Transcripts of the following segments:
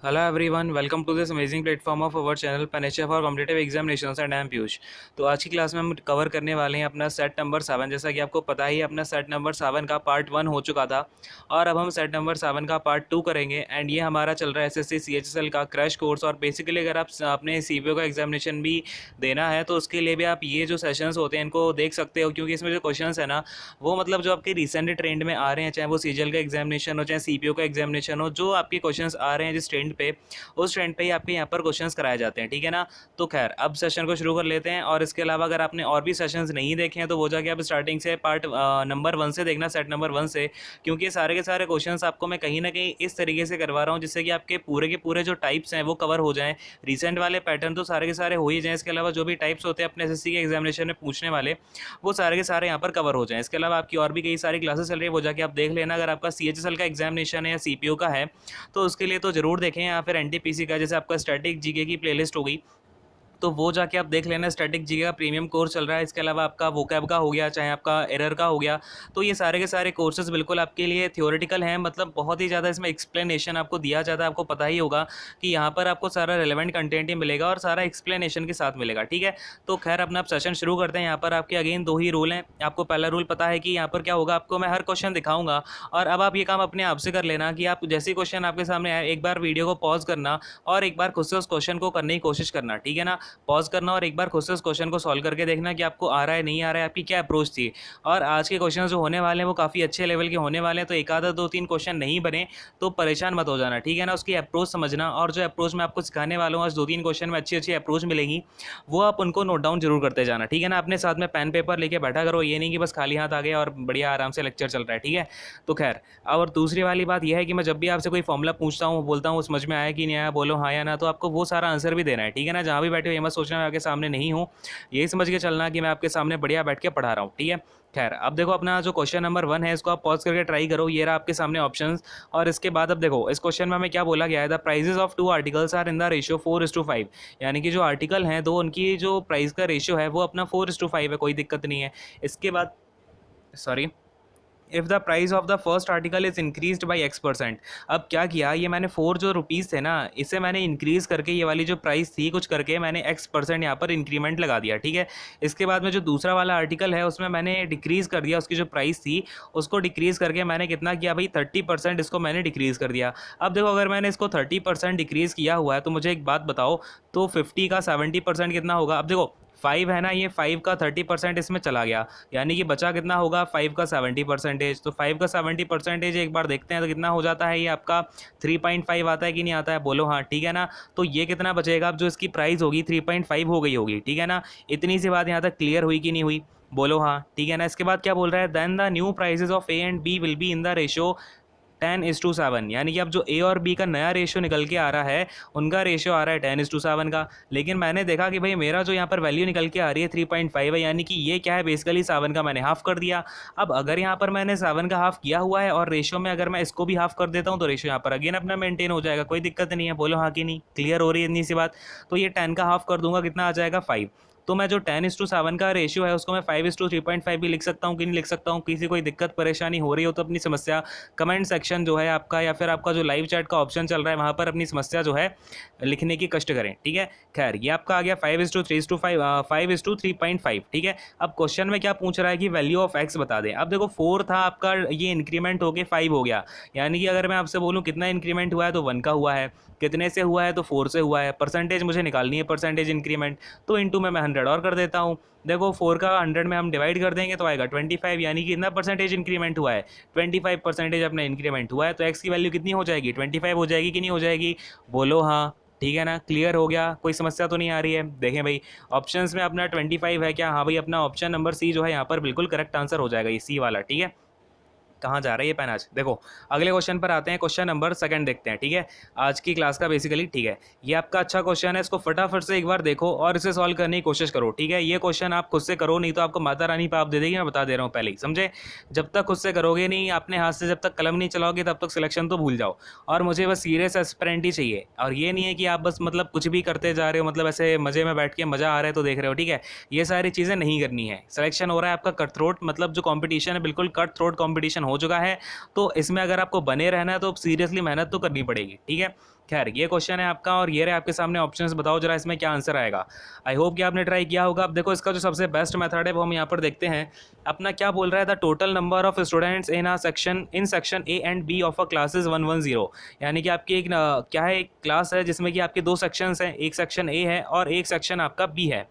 Hello everyone, welcome to this amazing platform of our channel Panacea for competitive examinations and I am Piyush. तो आज की class में हम cover करने वाले हैं अपना सेट नंबर 7। जैसा कि आपको पता ही है, अपना सेट नंबर 7 का पार्ट 1 हो चुका था और अब हम सेट नंबर 7 का पार्ट 2 करेंगे। एंड ये हमारा चल रहा है एसएससी सीएचएसएल का क्रैश कोर्स। और बेसिकली अगर आप अपने सीपीओ का एग्जामिनेशन भी देना है तो उसके लिए भी आप ये जो सेशंस होते हैं इनको देख सकते हो, क्योंकि इसमें जो क्वेश्चंस है ना वो मतलब जो आपके रिसेंट ट्रेंड में आ रहे हैं, चाहे वो सीजीएल का एग्जामिनेशन हो चाहे सीपीओ का एग्जामिनेशन हो, जो आपके क्वेश्चंस आ रहे हैं जिस ट्रेंड पे उस ट्रेंड पे ही आपके यहाँ पर क्वेश्चंस कराए जाते हैं। ठीक है ना। तो खैर अब सेशन को शुरू कर लेते हैं। और इसके अलावा अगर आपने और भी सेशंस नहीं देखे हैं तो वो जाके आप स्टार्टिंग से पार्ट नंबर 1 से देखना, सेट नंबर 1 से, क्योंकि सारे के सारे क्वेश्चंस आपको मैं कहीं ना कहीं इस तरीके से करवा रहा हूँ जिससे कि आपके पूरे के पूरे जो टाइप्स हैं वो कवर हो जाएं। रिसेंट वाले पैटर्न तो सारे के सारे हो ही जाएं, इसके अलावा जो भी टाइप्स होते हैं अपने एसएससी के एग्जामिनेशन में पूछने वाले वो सारे के सारे यहाँ पर कवर हो जाएं। इसके अलावा आपकी और भी कई सारी क्लासेस चल रही है, वो जाके आप देख लेना। अगर आपका सीएचएसएल का एग्जामिनेशन है या सीपीओ का है तो उसके लिए तो जरूर देखें, या फिर एनटीपीसी का जैसे आपका स्टैटिक जीके की प्लेलिस्ट हो गई तो वो जाके आप देख लेना। स्टैटिक जीके का प्रीमियम कोर्स चल रहा है। इसके अलावा आपका वोकैब का हो गया, चाहे आपका एरर का हो गया, तो ये सारे के सारे कोर्सेज बिल्कुल आपके लिए थियोरेटिकल हैं। मतलब बहुत ही ज़्यादा इसमें एक्सप्लेनेशन आपको दिया जाता है। आपको पता ही होगा कि यहाँ पर आपको सारा रिलेवेंट कंटेंट ही मिलेगा और सारा एक्सप्लेनेशन के साथ मिलेगा। ठीक है, तो खैर अपना आप सेशन शुरू करते हैं। यहाँ पर आपके अगेन दो ही रूल हैं। आपको पहला रूल पता है कि यहाँ पर क्या होगा, आपको मैं हर क्वेश्चन दिखाऊंगा और अब आप ये काम अपने आप से कर लेना कि आप जैसे क्वेश्चन आपके सामने आए एक बार वीडियो को पॉज करना और एक बार खुद से उस क्वेश्चन को करने की कोशिश करना। ठीक है ना। पॉज करना और एक बार खुद से उस क्वेश्चन को सॉल्व करके देखना कि आपको आ रहा है नहीं आ रहा है, आपकी क्या अप्रोच थी। और आज के क्वेश्चन जो होने वाले हैं वो काफ़ी अच्छे लेवल के होने वाले हैं, तो एक आधा दो तीन क्वेश्चन नहीं बने तो परेशान मत हो जाना। ठीक है ना। उसकी अप्रोच समझना और जो अप्रोच मैं आपको सिखाने वाला हूँ आज दो तीन क्वेश्चन में अच्छी अच्छी अप्रोच मिलेगी, वो आप उनको नोट डाउन जरूर करते जाना। ठीक है ना। अपने साथ में पेन पेपर लेके बैठा करो, ये नहीं कि बस खाली हाथ आ गए और बढ़िया आराम से लेक्चर चल रहा है। ठीक है। तो खैर और दूसरी वाली बात यह है कि मैं जब भी आपसे कोई फॉर्मूला पूछता हूँ, बोलता हूँ समझ में आया कि नहीं आया, बोलो हाँ या ना, तो आपको वो सारा आंसर भी देना है। ठीक है ना। जहाँ भी बैठे हो ये मत सोचना मैं आपके सामने नहीं हूँ, यही समझ के चलना कि मैं आपके सामने बढ़िया बैठ के पढ़ा रहा हूँ। ठीक है। खैर अब देखो अपना जो क्वेश्चन नंबर 1 है इसको आप पॉज करके ट्राई करो। ये रहा आपके सामने ऑप्शंस। और इसके बाद अब देखो इस क्वेश्चन में हमें क्या बोला गया है, the prices of two articles are in the ratio 4:5। यानी कि जो आर्टिकल हैं दो, उनकी जो प्राइस का रेशियो है वो अपना 4:5 है, कोई दिक्कत नहीं है। इसके बाद sorry, if the price of the first article is increased by X%। अब क्या किया, ये मैंने 4 जो रुपीज़ थे ना इसे मैंने इंक्रीज़ करके ये वाली जो प्राइस थी कुछ करके मैंने X% यहाँ पर इंक्रीमेंट लगा दिया। ठीक है। इसके बाद में जो दूसरा वाला आर्टिकल है उसमें मैंने डिक्रीज़ कर दिया, उसकी जो प्राइस थी उसको डिक्रीज़ करके मैंने कितना किया भाई, 30% इसको मैंने डिक्रीज़ कर दिया। अब देखो अगर मैंने इसको 30% डिक्रीज़ किया हुआ है तो मुझे एक बात बताओ, तो 50 का 70% कितना होगा। अब देखो 5 है ना, ये 5 का 30% इसमें चला गया, यानी कि बचा कितना होगा 5 का 70%। तो 5 का 70% एक बार देखते हैं तो कितना हो जाता है, ये आपका 3.5 आता है कि नहीं आता है, बोलो हाँ। ठीक है ना। तो ये कितना बचेगा, अब जो इसकी प्राइस होगी 3.5 हो गई होगी। ठीक है ना। इतनी सी बात यहाँ तक क्लियर हुई कि नहीं हुई, बोलो हाँ। ठीक है ना। इसके बाद क्या बोल रहा है, then the new prices of A and B will be in the ratio 10:7। यानी कि अब जो ए और बी का नया रेशियो निकल के आ रहा है उनका रेशियो आ रहा है 10:7 का। लेकिन मैंने देखा कि भाई मेरा जो यहाँ पर वैल्यू निकल के आ रही है 3.5 है, यानी कि ये क्या है बेसिकली 7 का मैंने हाफ कर दिया। अब अगर यहाँ पर मैंने 7 का हाफ किया हुआ है और रेशियो में अगर मैं इसको भी हाफ कर देता हूँ तो रेशियो यहाँ पर अगेन अपना मेंटेन हो जाएगा, कोई दिक्कत नहीं है, बोलो हाँ कि नहीं, क्लियर हो रही है इतनी सी बात। तो ये 10 का हाफ कर दूंगा, कितना आ जाएगा 5। तो मैं जो 10:7 का रेशियो है उसको मैं 5:3.5 भी लिख सकता हूँ कि नहीं लिख सकता हूँ। किसी कोई दिक्कत परेशानी हो रही हो तो अपनी समस्या कमेंट सेक्शन जो है आपका या फिर आपका जो लाइव चैट का ऑप्शन चल रहा है वहाँ पर अपनी समस्या जो है लिखने की कष्ट करें। ठीक है। खैर ये आपका आ गया 5:3.5। ठीक है। अब क्वेश्चन में क्या पूछ रहा है कि वैल्यू ऑफ एक्स बता दें। अब देखो 4 था आपका, ये इंक्रीमेंट होके 5 हो गया, यानी कि अगर मैं आपसे बोलूँ कितना इंक्रीमेंट हुआ है तो 1 का हुआ है, कितने से हुआ है तो 4 से हुआ है। परसेंटेज मुझे निकालनी है, परसेंटेज इंक्रीमेंट, तो इंटू में मैं 100 और कर देता हूँ। देखो 4 का 100 में हम डिवाइड कर देंगे तो आएगा 25, यानी कि कितना परसेंटेज इंक्रीमेंट हुआ है, 25% अपना इंक्रीमेंट हुआ है। तो एक्स की वैल्यू कितनी हो जाएगी, 25 हो जाएगी कि नहीं हो जाएगी, बोलो हाँ। ठीक है ना। क्लियर हो गया, कोई समस्या तो नहीं आ रही है। देखें भाई ऑप्शंस में अपना 25 है क्या, हाँ भाई अपना ऑप्शन नंबर सी जो है यहाँ पर बिल्कुल करेक्ट आंसर हो जाएगा, ये सी वाला। ठीक है। कहाँ जा रहा है ये पेन आज। देखो अगले क्वेश्चन पर आते हैं, क्वेश्चन नंबर 2 देखते हैं। ठीक है। आज की क्लास का बेसिकली ठीक है, ये आपका अच्छा क्वेश्चन है, इसको फटाफट से एक बार देखो और इसे सॉल्व करने की कोशिश करो। ठीक है। ये क्वेश्चन आप खुद से करो, नहीं तो आपको माता रानी पाप दे देगी, मैं बता दे रहा हूँ पहले ही, समझे। जब तक खुद से करोगे नहीं, अपने हाथ से जब तक कलम नहीं चलाओगे तब तक सिलेक्शन तो भूल जाओ। और मुझे बस सीरियस एस्पिरेंट ही चाहिए, और ये नहीं है कि आप बस मतलब कुछ भी करते जा रहे हो, मतलब ऐसे मजे में बैठ के मजा आ रहा है तो देख रहे हो। ठीक है। ये सारी चीज़ें नहीं करनी है। सिलेक्शन हो रहा है आपका कट थ्रोट, मतलब जो कॉम्पिटिशन है बिल्कुल कट थ्रोट कॉम्पिटिशन हो चुका है। तो इसमें अगर आपको बने रहना है तो सीरियसली मेहनत तो करनी पड़ेगी। ठीक है। खैर ये क्वेश्चन है आपका और ये रहे आपके सामने ऑप्शंस, बताओ जरा इसमें क्या आंसर आएगा। आई होप कि आपने ट्राई किया होगा। अब देखो इसका जो सबसे बेस्ट मेथड है वो हम यहाँ पर देखते हैं। अपना क्या बोल रहा है, the total number of students in section A and B of a classes 110, यानी कि आपकी एक क्या है, एक क्लास है जिसमें कि आपके दो सेक्शंस हैं, एक सेक्शन ए है और एक सेक्शन आपका बी है।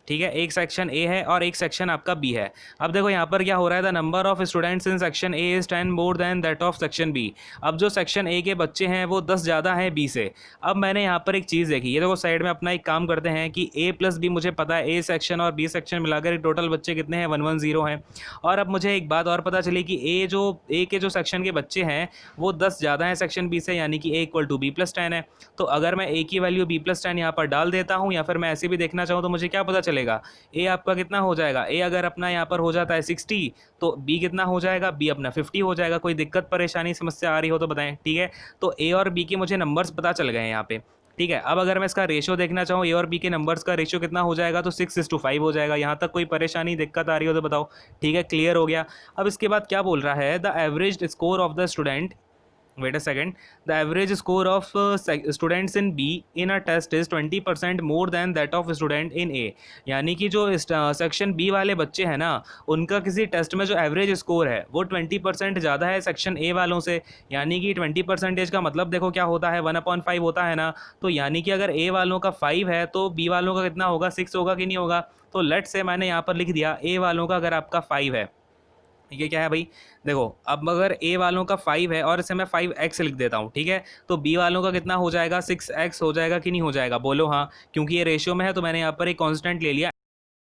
ठीक है, एक सेक्शन ए है और एक सेक्शन आपका बी है। अब देखो यहाँ पर क्या हो रहा है, the number of students in section A is 10 more than that of section B. अब जो सेक्शन ए के बच्चे हैं वो 10 ज़्यादा हैं बी से। अब मैंने यहाँ पर एक चीज़ देखी, ये देखो साइड में अपना एक काम करते हैं कि ए प्लस बी मुझे पता है, ए सेक्शन और बी सेक्शन मिलाकर टोटल बच्चे कितने हैं, 110 हैं। और अब मुझे एक बात और पता चली कि ए के जो सेक्शन के बच्चे हैं वो 10 ज़्यादा हैं सेक्शन बी से, यानी कि ए इक्वल टू बी प्लस 10 है। तो अगर मैं ए की वैल्यू बी प्लस 10 यहाँ पर डाल देता हूँ या फिर मैं ऐसे भी देखना चाहूँ तो मुझे क्या पता चलेगा, ए आपका कितना हो जाएगा, ए अगर अपना यहाँ पर हो जाता है 60 तो बी कितना हो जाएगा, बी अपना 50 हो जाएगा। कोई दिक्कत परेशानी समस्या आ रही हो तो बताएं। ठीक है, तो ए और बी के मुझे नंबर्स पता चल गए हैं यहाँ पे। ठीक है, अब अगर मैं इसका रेशियो देखना चाहूँ, ए और बी के नंबर्स का रेशियो कितना हो जाएगा, तो 6:5 हो जाएगा। यहाँ तक कोई परेशानी दिक्कत आ रही हो तो बताओ। ठीक है, क्लियर हो गया। अब इसके बाद क्या बोल रहा है, the average score of the student, wait a second, the average score of students in B in a test is 20% more than that of student in A। यानी कि जो सेक्शन बी वाले बच्चे हैं ना, उनका किसी टेस्ट में जो एवरेज स्कोर है वो 20% ज़्यादा है सेक्शन ए वालों से। यानी कि 20% का मतलब देखो क्या होता है, 1/5 होता है ना। तो यानी कि अगर ए वालों का 5 है तो बी वालों का कितना होगा, 6 होगा कि नहीं होगा। तो लेट से मैंने यहाँ पर लिख दिया ए वालों का अगर आपका 5 है, ये क्या है भाई, देखो अब अगर ए वालों का 5 है और इसे मैं 5x लिख देता हूँ, ठीक है, तो बी वालों का कितना हो जाएगा, 6x हो जाएगा कि नहीं हो जाएगा, बोलो हाँ। क्योंकि ये रेशियो में है तो मैंने यहाँ पर एक कांस्टेंट ले लिया,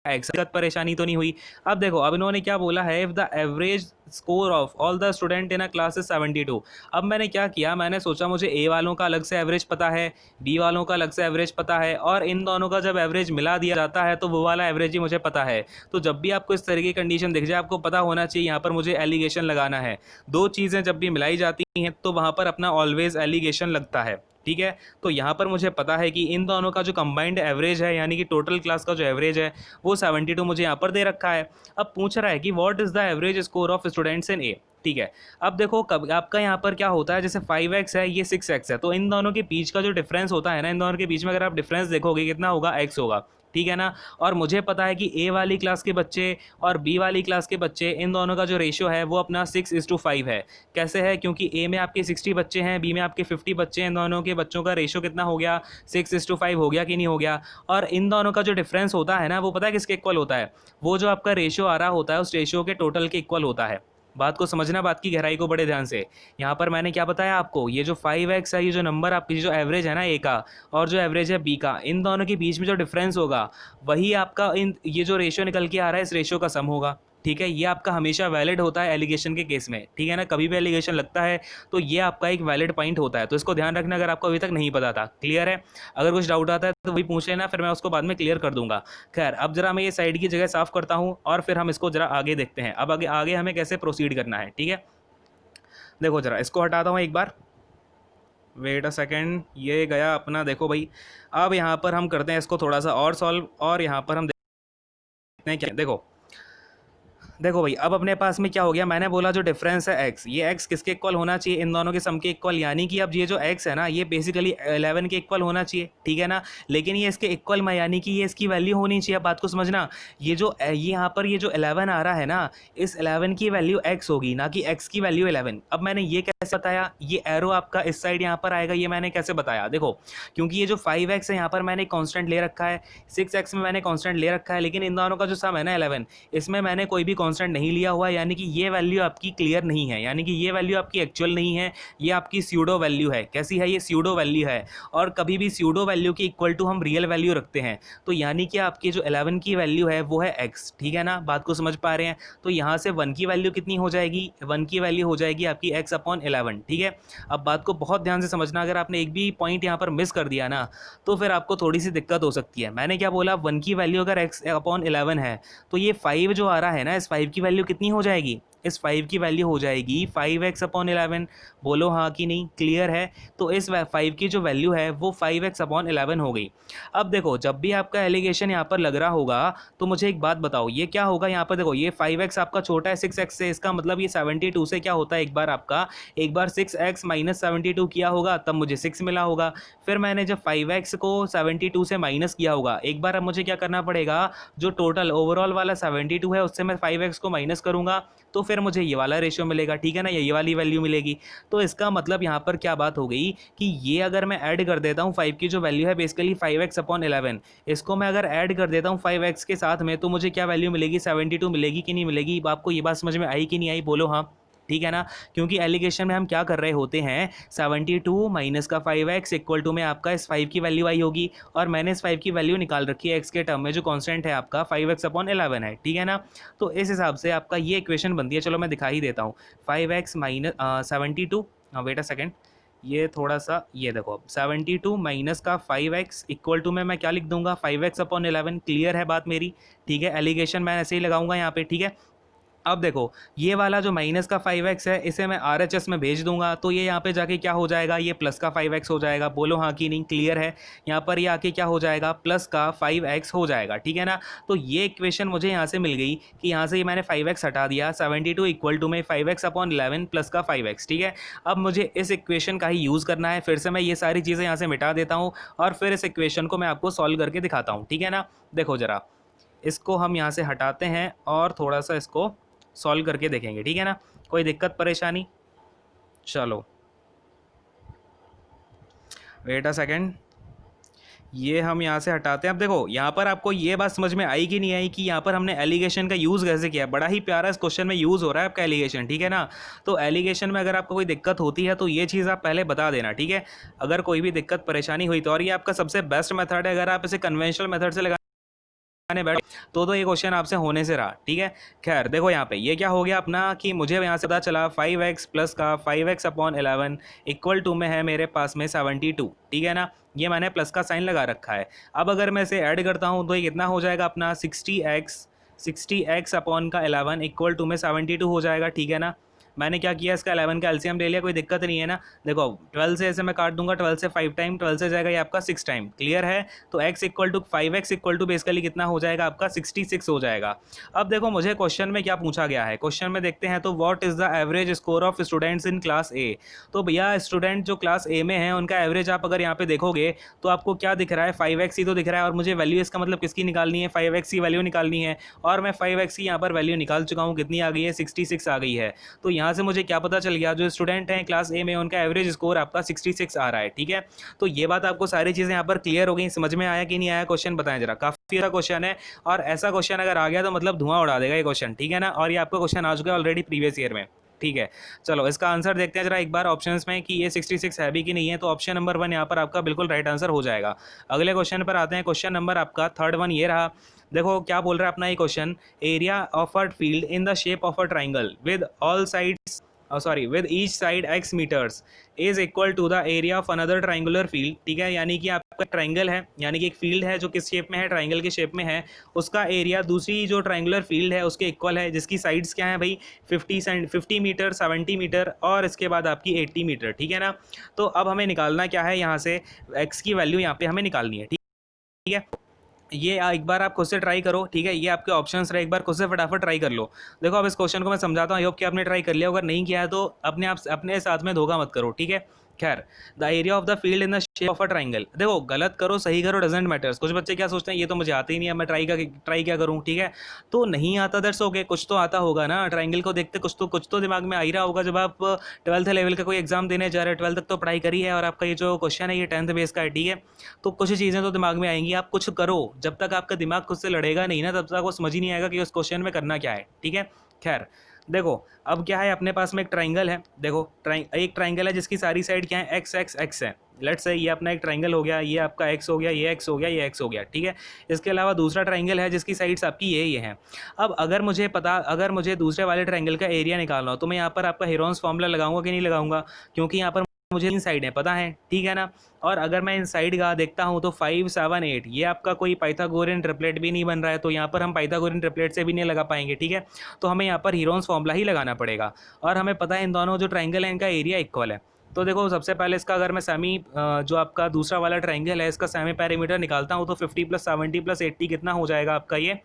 दिक्कत परेशानी तो नहीं हुई। अब देखो अब इन्होंने क्या बोला है, if the average score of all the student in a class is 72। अब मैंने क्या किया, मैंने सोचा मुझे ए वालों का अलग से एवरेज पता है, बी वालों का अलग से एवरेज पता है, और इन दोनों का जब एवरेज मिला दिया जाता है तो वो वाला एवरेज ही मुझे पता है। तो जब भी आपको इस तरह की कंडीशन दिख जाए, आपको पता होना चाहिए यहाँ पर मुझे एलिगेशन लगाना है। दो चीज़ें जब भी मिलाई जाती हैं तो वहाँ पर अपना ऑलवेज एलिगेशन लगता है। ठीक है, तो यहाँ पर मुझे पता है कि इन दोनों का जो कंबाइंड एवरेज है, यानी कि टोटल क्लास का जो एवरेज है वो 72 मुझे यहाँ पर दे रखा है। अब पूछ रहा है कि what is the average score of students in A. ठीक है, अब देखो कब आपका यहाँ पर क्या होता है, जैसे 5x है, ये 6x है, तो इन दोनों के बीच का जो डिफरेंस होता है ना, इन दोनों के बीच में अगर आप डिफरेंस देखोगे कितना होगा, x होगा। ठीक है ना, और मुझे पता है कि ए वाली क्लास के बच्चे और बी वाली क्लास के बच्चे, इन दोनों का जो रेशियो है वो अपना 6:5 है। कैसे है, क्योंकि ए में आपके 60 बच्चे हैं, बी में आपके 50 बच्चे हैं, इन दोनों के बच्चों का रेशियो कितना हो गया, 6:5 हो गया कि नहीं हो गया। और इन दोनों का जो डिफरेंस होता है ना, वो पता है किसके इक्वल होता है, वो जो आपका रेशियो आ रहा होता है उस रेशियो के टोटल के इक्वल होता है। बात को समझना, बात की गहराई को बड़े ध्यान से। यहाँ पर मैंने क्या बताया आपको, ये जो 5x है, ये जो नंबर आपकी जो एवरेज है ना ए का और जो एवरेज है बी का, इन दोनों के बीच में जो डिफरेंस होगा वही आपका ये जो रेशियो निकल के आ रहा है इस रेशियो का सम होगा। ठीक है, ये आपका हमेशा वैलिड होता है एलिगेशन के केस में। ठीक है ना, कभी भी एलिगेशन लगता है तो ये आपका एक वैलिड पॉइंट होता है, तो इसको ध्यान रखना अगर आपको अभी तक नहीं पता था। क्लियर है, अगर कुछ डाउट आता है तो वही पूछ लेना, फिर मैं उसको बाद में क्लियर कर दूंगा। खैर, अब जरा मैं ये साइड की जगह साफ करता हूँ और फिर हम इसको जरा आगे देखते हैं। अब आगे आगे हमें कैसे प्रोसीड करना है। ठीक है, देखो जरा इसको हटाता हूँ एक बार, वेट अ सेकेंड, ये गया अपना। देखो भाई, अब यहाँ पर हम करते हैं इसको थोड़ा सा और सॉल्व, और यहाँ पर हम देखते हैं क्या। देखो भाई, अब अपने पास में क्या हो गया, मैंने बोला जो डिफरेंस है x, ये x किसके इक्वल होना चाहिए, इन दोनों के सम के इक्वल। यानी कि अब ये जो x है ना, ये बेसिकली 11 के इक्वल होना चाहिए। ठीक है ना, लेकिन ये इसके इक्वल में, यानी कि ये इसकी वैल्यू होनी चाहिए। बात को समझना, ये यहाँ पर ये जो 11 आ रहा है ना, इस 11 की वैल्यू x होगी, ना कि x की वैल्यू 11। अब मैंने ये कैसे बताया, ये एरो आपका इस साइड यहाँ पर आएगा, ये मैंने कैसे बताया, देखो क्योंकि ये जो 5x है यहाँ पर मैंने कॉन्स्टेंट ले रखा है, 6x में मैंने कॉन्स्टेंट ले रखा है, लेकिन इन दोनों का जो सम है ना 11, इसमें मैंने कोई भी कांस्टेंट नहीं लिया हुआ, यानी कि ये वैल्यू आपकी क्लियर नहीं है, यानी कि ये वैल्यू आपकी एक्चुअल नहीं है, ये आपकी स्यूडो वैल्यू है। कैसी है, ये स्यूडो वैल्यू है, और कभी भी स्यूडो वैल्यू के इक्वल टू हम रियल वैल्यू रखते हैं। तो यानी कि आपकी जो 11 की वैल्यू है वो है x। ठीक है ना, बात को समझ पा रहे हैं। तो यहाँ से 1 की वैल्यू कितनी हो जाएगी, 1 की वैल्यू हो जाएगी आपकी x/11। ठीक है, अब बात को बहुत ध्यान से समझना, अगर आपने एक भी पॉइंट यहाँ पर मिस कर दिया ना तो फिर आपको थोड़ी सी दिक्कत हो सकती है। मैंने क्या बोला, 1 की वैल्यू अगर x/11 है तो ये 5 जो आ रहा है ना, इस 5 की वैल्यू कितनी हो जाएगी, इस 5 की वैल्यू हो जाएगी 5x/11। बोलो हाँ कि नहीं, क्लियर है। तो इस 5 की जो वैल्यू है वो 5x/11 हो गई। अब देखो जब भी आपका एलिगेशन यहाँ पर लग रहा होगा तो मुझे एक बात बताओ, ये क्या होगा यहाँ पर। देखो ये 5x आपका छोटा है 6x से, इसका मतलब ये 72 से क्या होता है, एक बार 6x माइनस 72 किया होगा तब मुझे 6 मिला होगा। फिर मैंने जब 5x को 72 से माइनस किया होगा, एक बार अब मुझे क्या करना पड़ेगा, जो टोटल ओवरऑल वाला 72 है उससे मैं 5x को माइनस करूंगा तो फिर मुझे ये वाला रेशियो मिलेगा, ठीक है ना, ये वाली वैल्यू मिलेगी। तो इसका मतलब यहाँ पर क्या बात हो गई कि ये अगर मैं ऐड कर देता हूँ 5 की जो वैल्यू है बेसिकली 5x/11, इसको मैं अगर ऐड कर देता हूँ 5x के साथ में तो मुझे क्या वैल्यू मिलेगी, 72 मिलेगी कि नहीं मिलेगी। आपको ये बात समझ में आई कि नहीं आई, बोलो हाँ, ठीक है ना। क्योंकि एलिगेशन में हम क्या कर रहे होते हैं, 72 माइनस का 5x इक्वल टू में आपका इस 5 की वैल्यू आई होगी, और मैंने इस 5 की वैल्यू निकाल रखी है x के टर्म में, जो कांस्टेंट है आपका 5x/11 है, ठीक है ना। तो इस हिसाब से आपका ये इक्वेशन बनती है। चलो मैं दिखा ही देता हूँ, 5x minus 72, wait a second, ये थोड़ा सा, ये देखो 72 माइनस का 5x इक्वल टू में मैं क्या लिख दूंगा, 5x/11। क्लियर है बात मेरी, ठीक है। एलिगेशन मैं ऐसे ही लगाऊंगा यहाँ पे, ठीक है। अब देखो ये वाला जो माइनस का 5x है इसे मैं RHS में भेज दूंगा तो ये यहाँ पे जाके क्या हो जाएगा, ये प्लस का 5x हो जाएगा। बोलो हाँ कि नहीं, क्लियर है। यहाँ पर ये आके क्या हो जाएगा, प्लस का 5x हो जाएगा, ठीक है ना। तो ये इक्वेशन मुझे यहाँ से मिल गई कि यहाँ से ये मैंने 5x हटा दिया, 72 इक्वल टू में 5x/11 प्लस का 5x, ठीक है। अब मुझे इस इक्वेशन का ही यूज़ करना है। फिर से मैं ये सारी चीज़ें यहाँ से मिटा देता हूँ और फिर इस इक्वेशन को मैं आपको सॉल्व करके दिखाता हूँ, ठीक है ना। देखो ज़रा, इसको हम यहाँ से हटाते हैं और थोड़ा सा इसको सॉल्व करके देखेंगे, ठीक है ना। कोई दिक्कत परेशानी, चलो वेट अ सेकेंड, ये हम यहाँ से हटाते हैं। अब देखो यहाँ पर आपको ये बात समझ में आई कि नहीं आई कि यहाँ पर हमने एलिगेशन का यूज़ कैसे किया। बड़ा ही प्यारा इस क्वेश्चन में यूज़ हो रहा है आपका एलिगेशन, ठीक है ना। तो एलिगेशन में अगर आपको कोई दिक्कत होती है तो ये चीज़ आप पहले बता देना, ठीक है। अगर कोई भी दिक्कत परेशानी हुई तो, और ये आपका सबसे बेस्ट मेथड है, अगर आप इसे कन्वेंशनल मेथड से लगा बैठ तो ये क्वेश्चन आपसे होने से रहा, ठीक है। खैर देखो यहाँ पे ये क्या हो गया अपना कि मुझे यहाँ से पता चला 5x प्लस का 5x/11 इक्वल टू में है मेरे पास में 72, ठीक है ना। ये मैंने प्लस का साइन लगा रखा है। अब अगर मैं इसे ऐड करता हूँ तो ये कितना हो जाएगा अपना 60x/11 इक्वल टू में 72 हो जाएगा, ठीक है ना। मैंने क्या किया, इसका 11 का एलसीएम ले लिया, कोई दिक्कत नहीं है ना। देखो 12 से ऐसे मैं काट दूंगा, 12 से 5 टाइम, 12 से जाएगा ये आपका 6 टाइम, क्लियर है। तो x equal to 5x equal to basically कितना हो जाएगा आपका 66 हो जाएगा। अब देखो मुझे क्वेश्चन में क्या पूछा गया है, क्वेश्चन में देखते हैं तो what is the average score of students in class ए। तो भैया स्टूडेंट जो क्लास ए में है उनका एवरेज आप अगर यहाँ पे देखोगे तो आपको क्या दिख रहा है, 5x ही तो दिख रहा है। और मुझे वैल्यू इसका मतलब किसकी निकालनी है, 5x की वैल्यू निकालनी है। और मैं 5x की यहाँ पर वैल्यू निकाल चुका हूँ, कितनी आ गई है, 66 आ गई है। तो यहाँ से मुझे क्या पता चल गया, जो स्टूडेंट हैं क्लास ए में उनका एवरेज स्कोर आपका 66 आ रहा है, ठीक है। तो ये बात आपको सारी चीज़ें यहाँ पर क्लियर हो गई, समझ में आया कि नहीं आया, क्वेश्चन बताएं जरा। काफ़ी अच्छा क्वेश्चन है और ऐसा क्वेश्चन अगर आ गया तो मतलब धुआं उड़ा देगा ये क्वेश्चन, ठीक है ना। और ये आपका क्वेश्चन आ चुका है ऑलरेडी प्रीवियस ईयर में, ठीक है। चलो इसका आंसर देखते हैं जरा एक बार ऑप्शंस में कि ये 66 है भी कि नहीं है। तो ऑप्शन नंबर 1 यहाँ पर आपका बिल्कुल राइट आंसर हो जाएगा। अगले क्वेश्चन पर आते हैं, क्वेश्चन नंबर आपका थर्ड वन ये रहा। देखो क्या बोल रहा है अपना ये question, area of a field in the shape of a triangle with all sides with each side x meters is equal to the area of another triangular field, ठीक है। यानी कि आपका ट्राइंगल है, यानी कि एक फील्ड है जो किस शेप में है, ट्राइंगल के शेप में है, उसका एरिया दूसरी जो ट्राइंगुलर फील्ड है उसके इक्वल है, जिसकी साइड्स क्या है भाई 50 मीटर, 70 मीटर और इसके बाद आपकी 80 मीटर, ठीक है ना। तो अब हमें निकालना क्या है, यहाँ से x की वैल्यू यहाँ पे हमें निकालनी है, ठीक है। ये एक बार आप खुद से ट्राई करो, ठीक है। ये आपके ऑप्शंस रहे, एक बार खुद से फटाफट ट्राई कर लो। देखो अब इस क्वेश्चन को मैं समझाता हूँ, आई होप कि आपने ट्राई कर लिया। अगर नहीं किया है तो अपने साथ में धोखा मत करो, ठीक है। खैर, the area of the field in the shape of a triangle. देखो गलत करो सही करो डजेंट मैटर्स। कुछ बच्चे क्या सोचते हैं, ये तो मुझे आता ही नहीं है, मैं ट्राई क्या करूँ, ठीक है। तो नहीं आता दैट्स ओके, कुछ तो आता होगा ना। ट्राइंगल को देखते कुछ तो दिमाग में आ ही रहा होगा। जब आप 12th लेवल का कोई एग्जाम देने जा रहे हैं, 12th तक तो पढ़ाई करी है और आपका ये जो क्वेश्चन है ये 10th बेस का है, ठीक है। तो कुछ चीज़ें तो दिमाग में आएंगी, आप कुछ करो। जब तक आपका दिमाग खुद से लड़ेगा नहीं ना, तब तक वो समझ ही नहीं आएगा कि उस क्वेश्चन में करना क्या है, ठीक है। खैर देखो अब क्या है, अपने पास में एक ट्राइंगल है। देखो एक ट्राइंगल है जिसकी सारी साइड क्या है, एक्स एक्स एक्स है। लेट्स से ये अपना एक ट्राइंगल हो गया, ये आपका एक्स हो गया, ये एक्स हो गया, ये एक्स हो गया, ठीक है। इसके अलावा दूसरा ट्राइंगल है जिसकी साइड्स आपकी ये हैं। अब अगर मुझे दूसरे वाले ट्राइंगल का एरिया निकालना हो तो मैं यहाँ पर आपका हेरोन्स फॉर्मूला लगाऊंगा कि नहीं लगाऊंगा, क्योंकि यहाँ पर मुझे इन साइड है पता है, ठीक है ना। और अगर मैं इन साइड का देखता हूँ तो 5 7 8 ये आपका कोई पाइथागोरियन ट्रिपलेट भी नहीं बन रहा है, तो यहाँ पर हम पाइथागोरियन ट्रिपलेट से भी नहीं लगा पाएंगे, ठीक है। तो हमें यहाँ पर हीरोन्स फॉर्मूला ही लगाना पड़ेगा। और हमें पता है इन दोनों जो ट्राइंगल है इनका एरिया इक्वल है। तो देखो सबसे पहले इसका अगर मैं सेमी जो आपका दूसरा वाला ट्राइंगल है इसका सेमी पैरीमीटर निकालता हूँ तो 50 + 70 + 80 कितना हो जाएगा आपका ये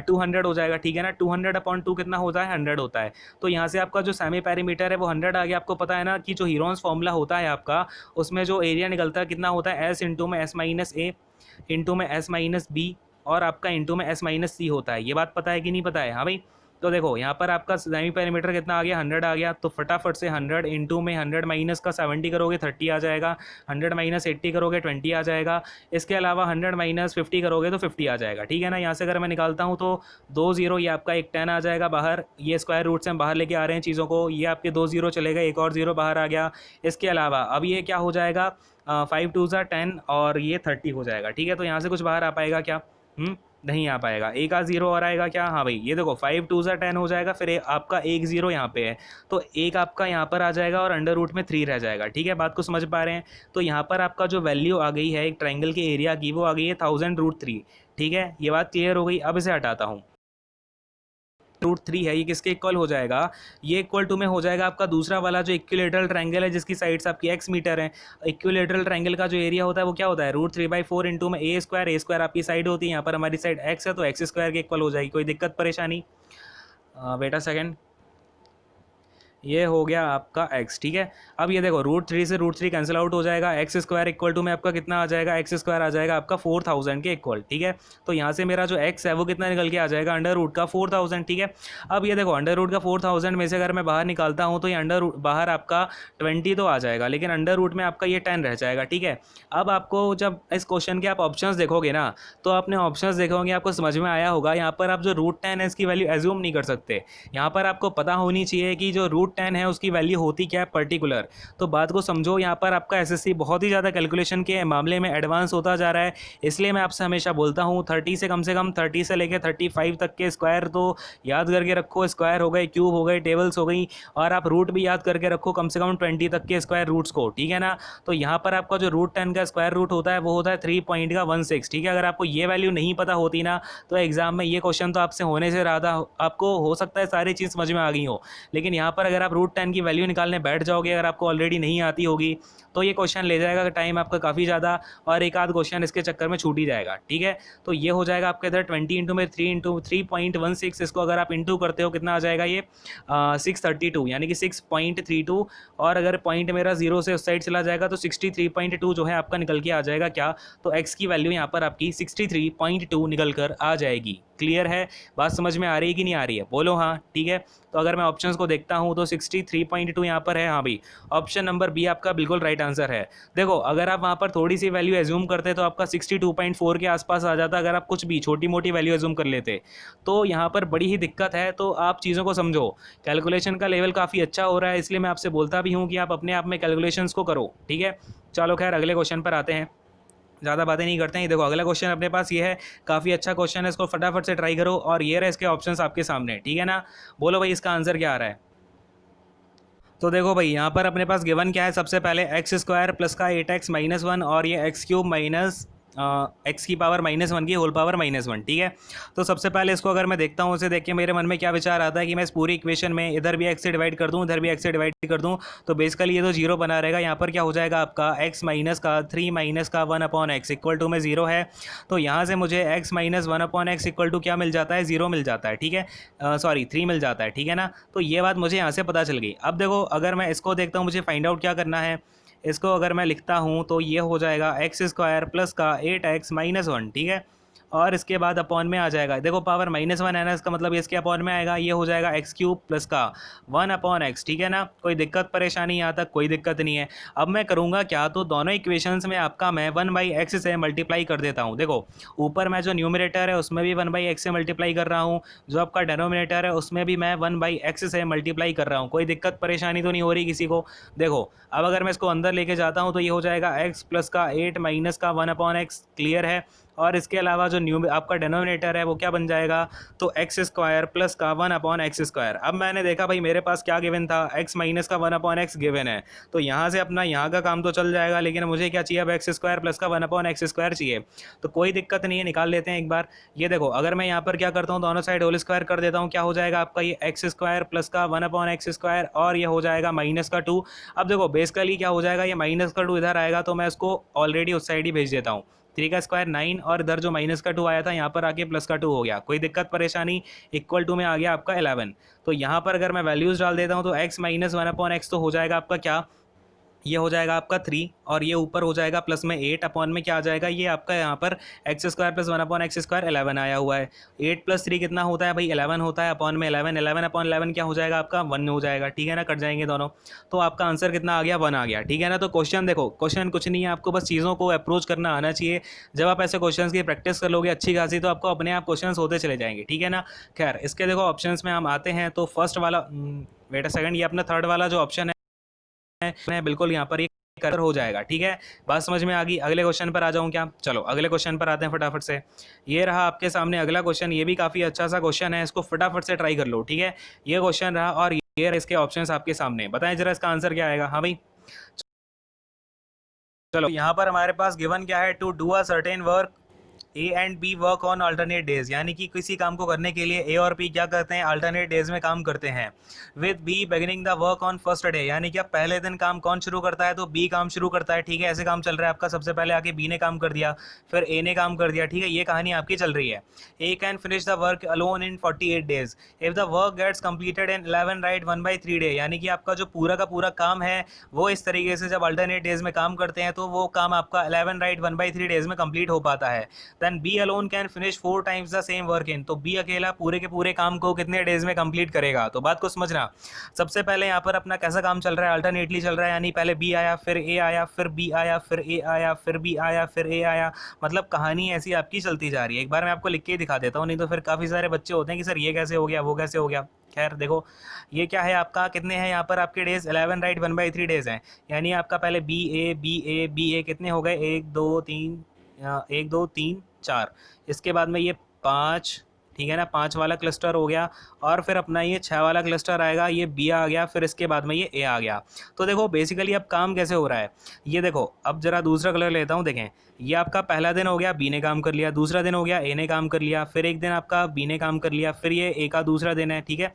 200 हो जाएगा, ठीक है ना। 200/2 कितना होता है 100 होता है। तो यहाँ से आपका जो सेमी पैरीमीटर है वो 100 आ गया। आपको पता है ना कि जो हीरोन्स फॉर्मूला होता है आपका उसमें जो एरिया निकलता है कितना होता है एस इंटू में एस माइनस ए इंटू में एस माइनस बी और आपका इंटू में एस माइनस सी होता है। ये बात पता है कि नहीं पता है? हाँ भाई। तो देखो यहाँ पर आपका सेमी पैरामीटर कितना आ गया 100 आ गया। तो फटाफट से 100 इंटू में 100 माइनस का 70 करोगे 30 आ जाएगा, 100 माइनस 80 करोगे 20 आ जाएगा, इसके अलावा 100 माइनस 50 करोगे तो 50 आ जाएगा, ठीक है ना। यहाँ से अगर मैं निकालता हूँ तो 2 0 ये आपका एक 10 आ जाएगा बाहर। ये स्क्वायर रूट से हम बाहर लेके आ रहे हैं चीज़ों को, ये आपके 2 0 चलेगा, एक और 0 बाहर आ गया। इसके अलावा अब ये क्या हो जाएगा 5 2 10 और ये 30 हो जाएगा, ठीक है। तो यहाँ से कुछ बाहर आ पाएगा क्या? नहीं आ पाएगा। एक आ 0 और आएगा क्या? हाँ भाई ये देखो 5 2 10 हो जाएगा, फिर आपका एक 0 यहाँ पे है तो एक आपका यहाँ पर आ जाएगा और अंडर रूट में 3 रह जाएगा, ठीक है। बात को समझ पा रहे हैं? तो यहाँ पर आपका जो वैल्यू आ गई है एक ट्राइंगल के एरिया की वो आ गई है 1000√3, ठीक है। ये बात क्लियर हो गई। अब इसे हटाता हूँ। √3 है ये किसके इक्वल हो जाएगा? ये इक्वल टू में हो जाएगा आपका दूसरा वाला जो इक्विलेटरल ट्रायंगल है जिसकी साइड्स आपकी x मीटर है। इक्विलेटरल ट्रायंगल का जो एरिया होता है वो क्या होता है √3/4 इंटू में a² आपकी साइड होती है, यहाँ पर हमारी साइड x है तो x² के इक्वल हो जाएगी। कोई दिक्कत परेशानी? वेट अ सेकेंड, ये हो गया आपका x, ठीक है। अब ये देखो √3 से √3 कैंसिल आउट हो जाएगा, x² इक्वल टू में आपका कितना आ जाएगा x² आ जाएगा आपका 4000 के इक्वल, ठीक है। तो यहाँ से मेरा जो x है वो कितना निकल के आ जाएगा अंडर रूट का 4000, ठीक है। अब ये देखो अंडर रूट का 4000 में से अगर मैं बाहर निकालता हूँ तो ये अंडर रूट बाहर आपका 20 तो आ जाएगा, लेकिन अंडर रूट में आपका ये 10 रह जाएगा, ठीक है। अब आपको जब इस क्वेश्चन के आप ऑप्शंस देखोगे ना तो आपने ऑप्शंस देखोगे आपको समझ में आया होगा। यहाँ पर आप जो √10 है इसकी वैल्यू एज्यूम नहीं कर सकते। यहाँ पर आपको पता होनी चाहिए कि जो √10 है उसकी वैल्यू होती क्या है पर्टिकुलर। तो बात को समझो, यहाँ पर आपका एसएससी बहुत ही ज़्यादा कैलकुलेशन के मामले में एडवांस होता जा रहा है। इसलिए मैं आपसे हमेशा बोलता हूँ 30 से कम 30 से लेकर 35 तक के स्क्वायर तो याद करके रखो। स्क्वायर हो गए, क्यूब हो गए, टेबल्स हो गई, और आप रूट भी याद करके रखो कम से कम 20 तक के स्क्वायर रूट्स को, ठीक है ना। तो यहाँ पर आपका जो √10 का स्क्वायर रूट होता है वो होता है 3.16, ठीक है। अगर आपको ये वैल्यू नहीं पता होती ना तो एग्जाम में ये क्वेश्चन तो आपसे होने से रहा था। आपको हो सकता है सारी चीज़ समझ में आ गई हो, लेकिन यहाँ पर अगर आप √10 की वैल्यू निकालने बैठ जाओगे, अगर आपको ऑलरेडी नहीं आती होगी तो ये क्वेश्चन ले जाएगा टाइम आपका काफ़ी ज़्यादा, और एक आध क्वेश्चन इसके चक्कर में छूट ही जाएगा, ठीक है। तो ये हो जाएगा आपके इधर 20 इंटू में 3 इंटू 3.16, इसको अगर आप इंटू करते हो कितना आ जाएगा ये 632 यानी कि 6.32, और अगर पॉइंट मेरा 0 से उस साइड चला जाएगा तो 63.2 जो है आपका निकल के आ जाएगा क्या? तो x की वैल्यू यहाँ पर आपकी 63.2 निकल कर आ जाएगी। क्लियर है? बात समझ में आ रही है कि नहीं आ रही है? बोलो हाँ, ठीक है। तो अगर मैं ऑप्शंस को देखता हूँ तो 63.2 यहाँ पर है। हाँ भाई, ऑप्शन नंबर बी आपका बिल्कुल राइट आंसर है। देखो अगर आप वहाँ पर थोड़ी सी वैल्यू एज्यूम करते तो आपका 62.4 के आसपास आ जाता। अगर आप कुछ भी छोटी मोटी वैल्यू एज्यूम कर लेते तो यहाँ पर बड़ी ही दिक्कत है। तो आप चीज़ों को समझो, कैलकुलेशन का लेवल काफ़ी अच्छा हो रहा है, इसलिए मैं आपसे बोलता भी हूँ कि आप अपने आप में कैलकुलेशंस को करो, ठीक है। चलो खैर अगले क्वेश्चन पर आते हैं, ज़्यादा बातें नहीं करते हैं। देखो अगला क्वेश्चन अपने पास ये है, काफ़ी अच्छा क्वेश्चन है, इसको फटाफट से ट्राई करो। और ये रहे इसके ऑप्शंस आपके सामने, ठीक है ना। बोलो भाई इसका आंसर क्या आ रहा है? तो देखो भाई यहाँ पर अपने पास गिवन क्या है, सबसे पहले x² प्लस का 8x माइनस 1 और ये x³ माइनस x की पावर -1 की होल पावर -1, ठीक है। तो सबसे पहले इसको अगर मैं देखता हूँ, उसे देख के मेरे मन में क्या विचार आता है कि मैं इस पूरी इक्वेशन में इधर भी x से डिवाइड कर दूँ, इधर भी x से डिवाइड कर दूँ, तो बेसिकली ये तो 0 बना रहेगा। यहाँ पर क्या हो जाएगा आपका x माइनस का 3 माइनस का 1/x इक्वल टू में 0 है। तो यहाँ से मुझे x minus 1/x equal to क्या मिल जाता है? 0 मिल जाता है, ठीक है। सॉरी 3 मिल जाता है, ठीक है ना। तो ये बात मुझे यहाँ से पता चल गई। अब देखो अगर मैं इसको देखता हूँ, मुझे फाइंड आउट क्या करना है। इसको अगर मैं लिखता हूँ तो ये हो जाएगा x² प्लस का 8x माइनस 1, ठीक है। और इसके बाद अपॉन में आ जाएगा, देखो पावर -1 है ना, इसका मतलब इसके अपॉन में आएगा, ये हो जाएगा x³ प्लस का 1/x, ठीक है ना। कोई दिक्कत परेशानी यहाँ तक? कोई दिक्कत नहीं है। अब मैं करूँगा क्या, तो दोनों इक्वेशंस में आपका मैं 1/x से मल्टीप्लाई कर देता हूँ। देखो ऊपर मैं जो न्यूमरेटर है उसमें भी 1/x से मल्टीप्लाई कर रहा हूँ, जो आपका डेनोमिनेटर है उसमें भी मैं 1/x से मल्टीप्लाई कर रहा हूँ। कोई दिक्कत परेशानी तो नहीं हो रही किसी को? देखो अब अगर मैं इसको अंदर लेके जाता हूँ तो ये हो जाएगा x प्लस का 8 माइनस का 1/x, क्लियर है। और इसके अलावा जो आपका डिनोमिनेटर है वो क्या बन जाएगा, तो एक्स स्क्वायर प्लस का 1/x²। अब मैंने देखा भाई मेरे पास क्या गिवन था, x माइनस का 1/x गिवन है, तो यहाँ से अपना यहाँ का काम तो चल जाएगा, लेकिन मुझे क्या चाहिए, अब x² प्लस का 1/x² चाहिए। तो कोई दिक्कत नहीं है, निकाल लेते हैं एक बार। ये देखो अगर मैं यहाँ पर क्या करता हूँ, दोनों साइड होल स्क्वायर कर देता हूँ, क्या हो जाएगा आपका ये x² प्लस का 1/x² और ये हो जाएगा -2। अब देखो बेसिकली क्या हो जाएगा, ये -2 इधर आएगा तो मैं इसको ऑलरेडी उस साइड ही भेज देता हूँ। 3 का स्क्वायर 9 और इधर जो -2 आया था यहाँ पर आके +2 हो गया, कोई दिक्कत परेशानी, इक्वल टू में आ गया आपका 11। तो यहाँ पर अगर मैं वैल्यूज़ डाल देता हूँ तो x माइनस 1/x तो हो जाएगा आपका क्या, ये हो जाएगा आपका 3 और ये ऊपर हो जाएगा प्लस में 8 अपॉन में क्या आ जाएगा, ये आपका यहाँ पर x² प्लस 1/x² 11 आया हुआ है। 8 प्लस 3 कितना होता है भाई 11 होता है, अपॉन में 11, 11 अपॉन 11 क्या हो जाएगा आपका 1 हो जाएगा, ठीक है ना, कट जाएंगे दोनों। तो आपका आंसर कितना आ गया, 1 आ गया, ठीक है ना। तो क्वेश्चन देखो, क्वेश्चन कुछ नहीं है, आपको बस चीज़ों को अप्रोच करना आना चाहिए। जब आप ऐसे क्वेश्चन की प्रैक्टिस कर लोगे अच्छी खासी तो आपको अपने आप क्वेश्चन होते चले जाएंगे, ठीक है ना। खैर इसके देखो ऑप्शन में हम आते हैं, तो फर्स्ट वाला वेट अ सेकंड, ये अपना थर्ड वाला जो ऑप्शन है बिल्कुल यहाँ पर कर हो जाएगा, ठीक है। बात समझ में आ गई। अगले क्वेश्चन पर आ जाऊं क्या, चलो अगले क्वेश्चन पर आते हैं फटाफट से। ये रहा आपके सामने अगला क्वेश्चन, ये भी काफ़ी अच्छा सा क्वेश्चन है, इसको फटाफट से ट्राई कर लो, ठीक है। ये क्वेश्चन रहा और ये रहा इसके ऑप्शंस आपके सामने, बताएं जरा इसका आंसर क्या आएगा। हाँ भाई चलो यहाँ पर हमारे पास गिवन क्या है, to do a certain work A and B work on alternate days, यानी कि किसी काम को करने के लिए ए और बी क्या करते हैं, अल्टरनेट डेज में काम करते हैं। With B beginning the work on first day, यानी कि अब पहले दिन काम कौन शुरू करता है, तो बी काम शुरू करता है, ठीक है। ऐसे काम चल रहा है आपका, सबसे पहले आके बी ने काम कर दिया, फिर ए ने काम कर दिया, ठीक है। ये कहानी आपकी चल रही है। A can finish the work alone in 48 days if the work gets completed in 11 right 1/3 day, यानी कि आपका जो पूरा का पूरा काम है वो इस तरीके से जब अल्टरनेट डेज में काम करते हैं तो वो काम आपका 11 राइट 1/3 डेज में कंप्लीट हो पाता है। Then B alone can finish 4 times the same work in, तो बी अकेला पूरे के पूरे काम को कितने डेज में कंप्लीट करेगा। तो बात को समझना, सबसे पहले यहाँ पर अपना कैसा काम चल रहा है, अल्टरनेटली चल रहा है, यानी पहले बी आया, फिर ए आया, फिर बी आया, फिर ए आया, फिर बी आया, फिर ए आया, मतलब कहानी ऐसी आपकी चलती जा रही है। एक बार मैं आपको लिख के ही दिखा देता हूँ, नहीं तो फिर काफ़ी सारे बच्चे होते हैं कि सर ये कैसे हो गया, वो कैसे हो गया। खैर देखो ये क्या है आपका, कितने हैं यहाँ पर आपके डेज, 11 राइट 1/3 डेज हैं, यानी आपका पहले बी ए कितने हो गए, 1 2 3 4, इसके बाद में ये 5, ठीक है ना, 5 वाला क्लस्टर हो गया, और फिर अपना ये 6 वाला क्लस्टर आएगा, ये बी आ गया, फिर इसके बाद में ये ए आ गया। तो देखो बेसिकली अब काम कैसे हो रहा है, ये देखो अब जरा दूसरा कलर लेता हूँ, देखें ये आपका पहला दिन हो गया, बी ने काम कर लिया, दूसरा दिन हो गया ए ने काम कर लिया, फिर एक दिन आपका बी ने काम कर लिया, फिर ये ए का दूसरा दिन है, ठीक है,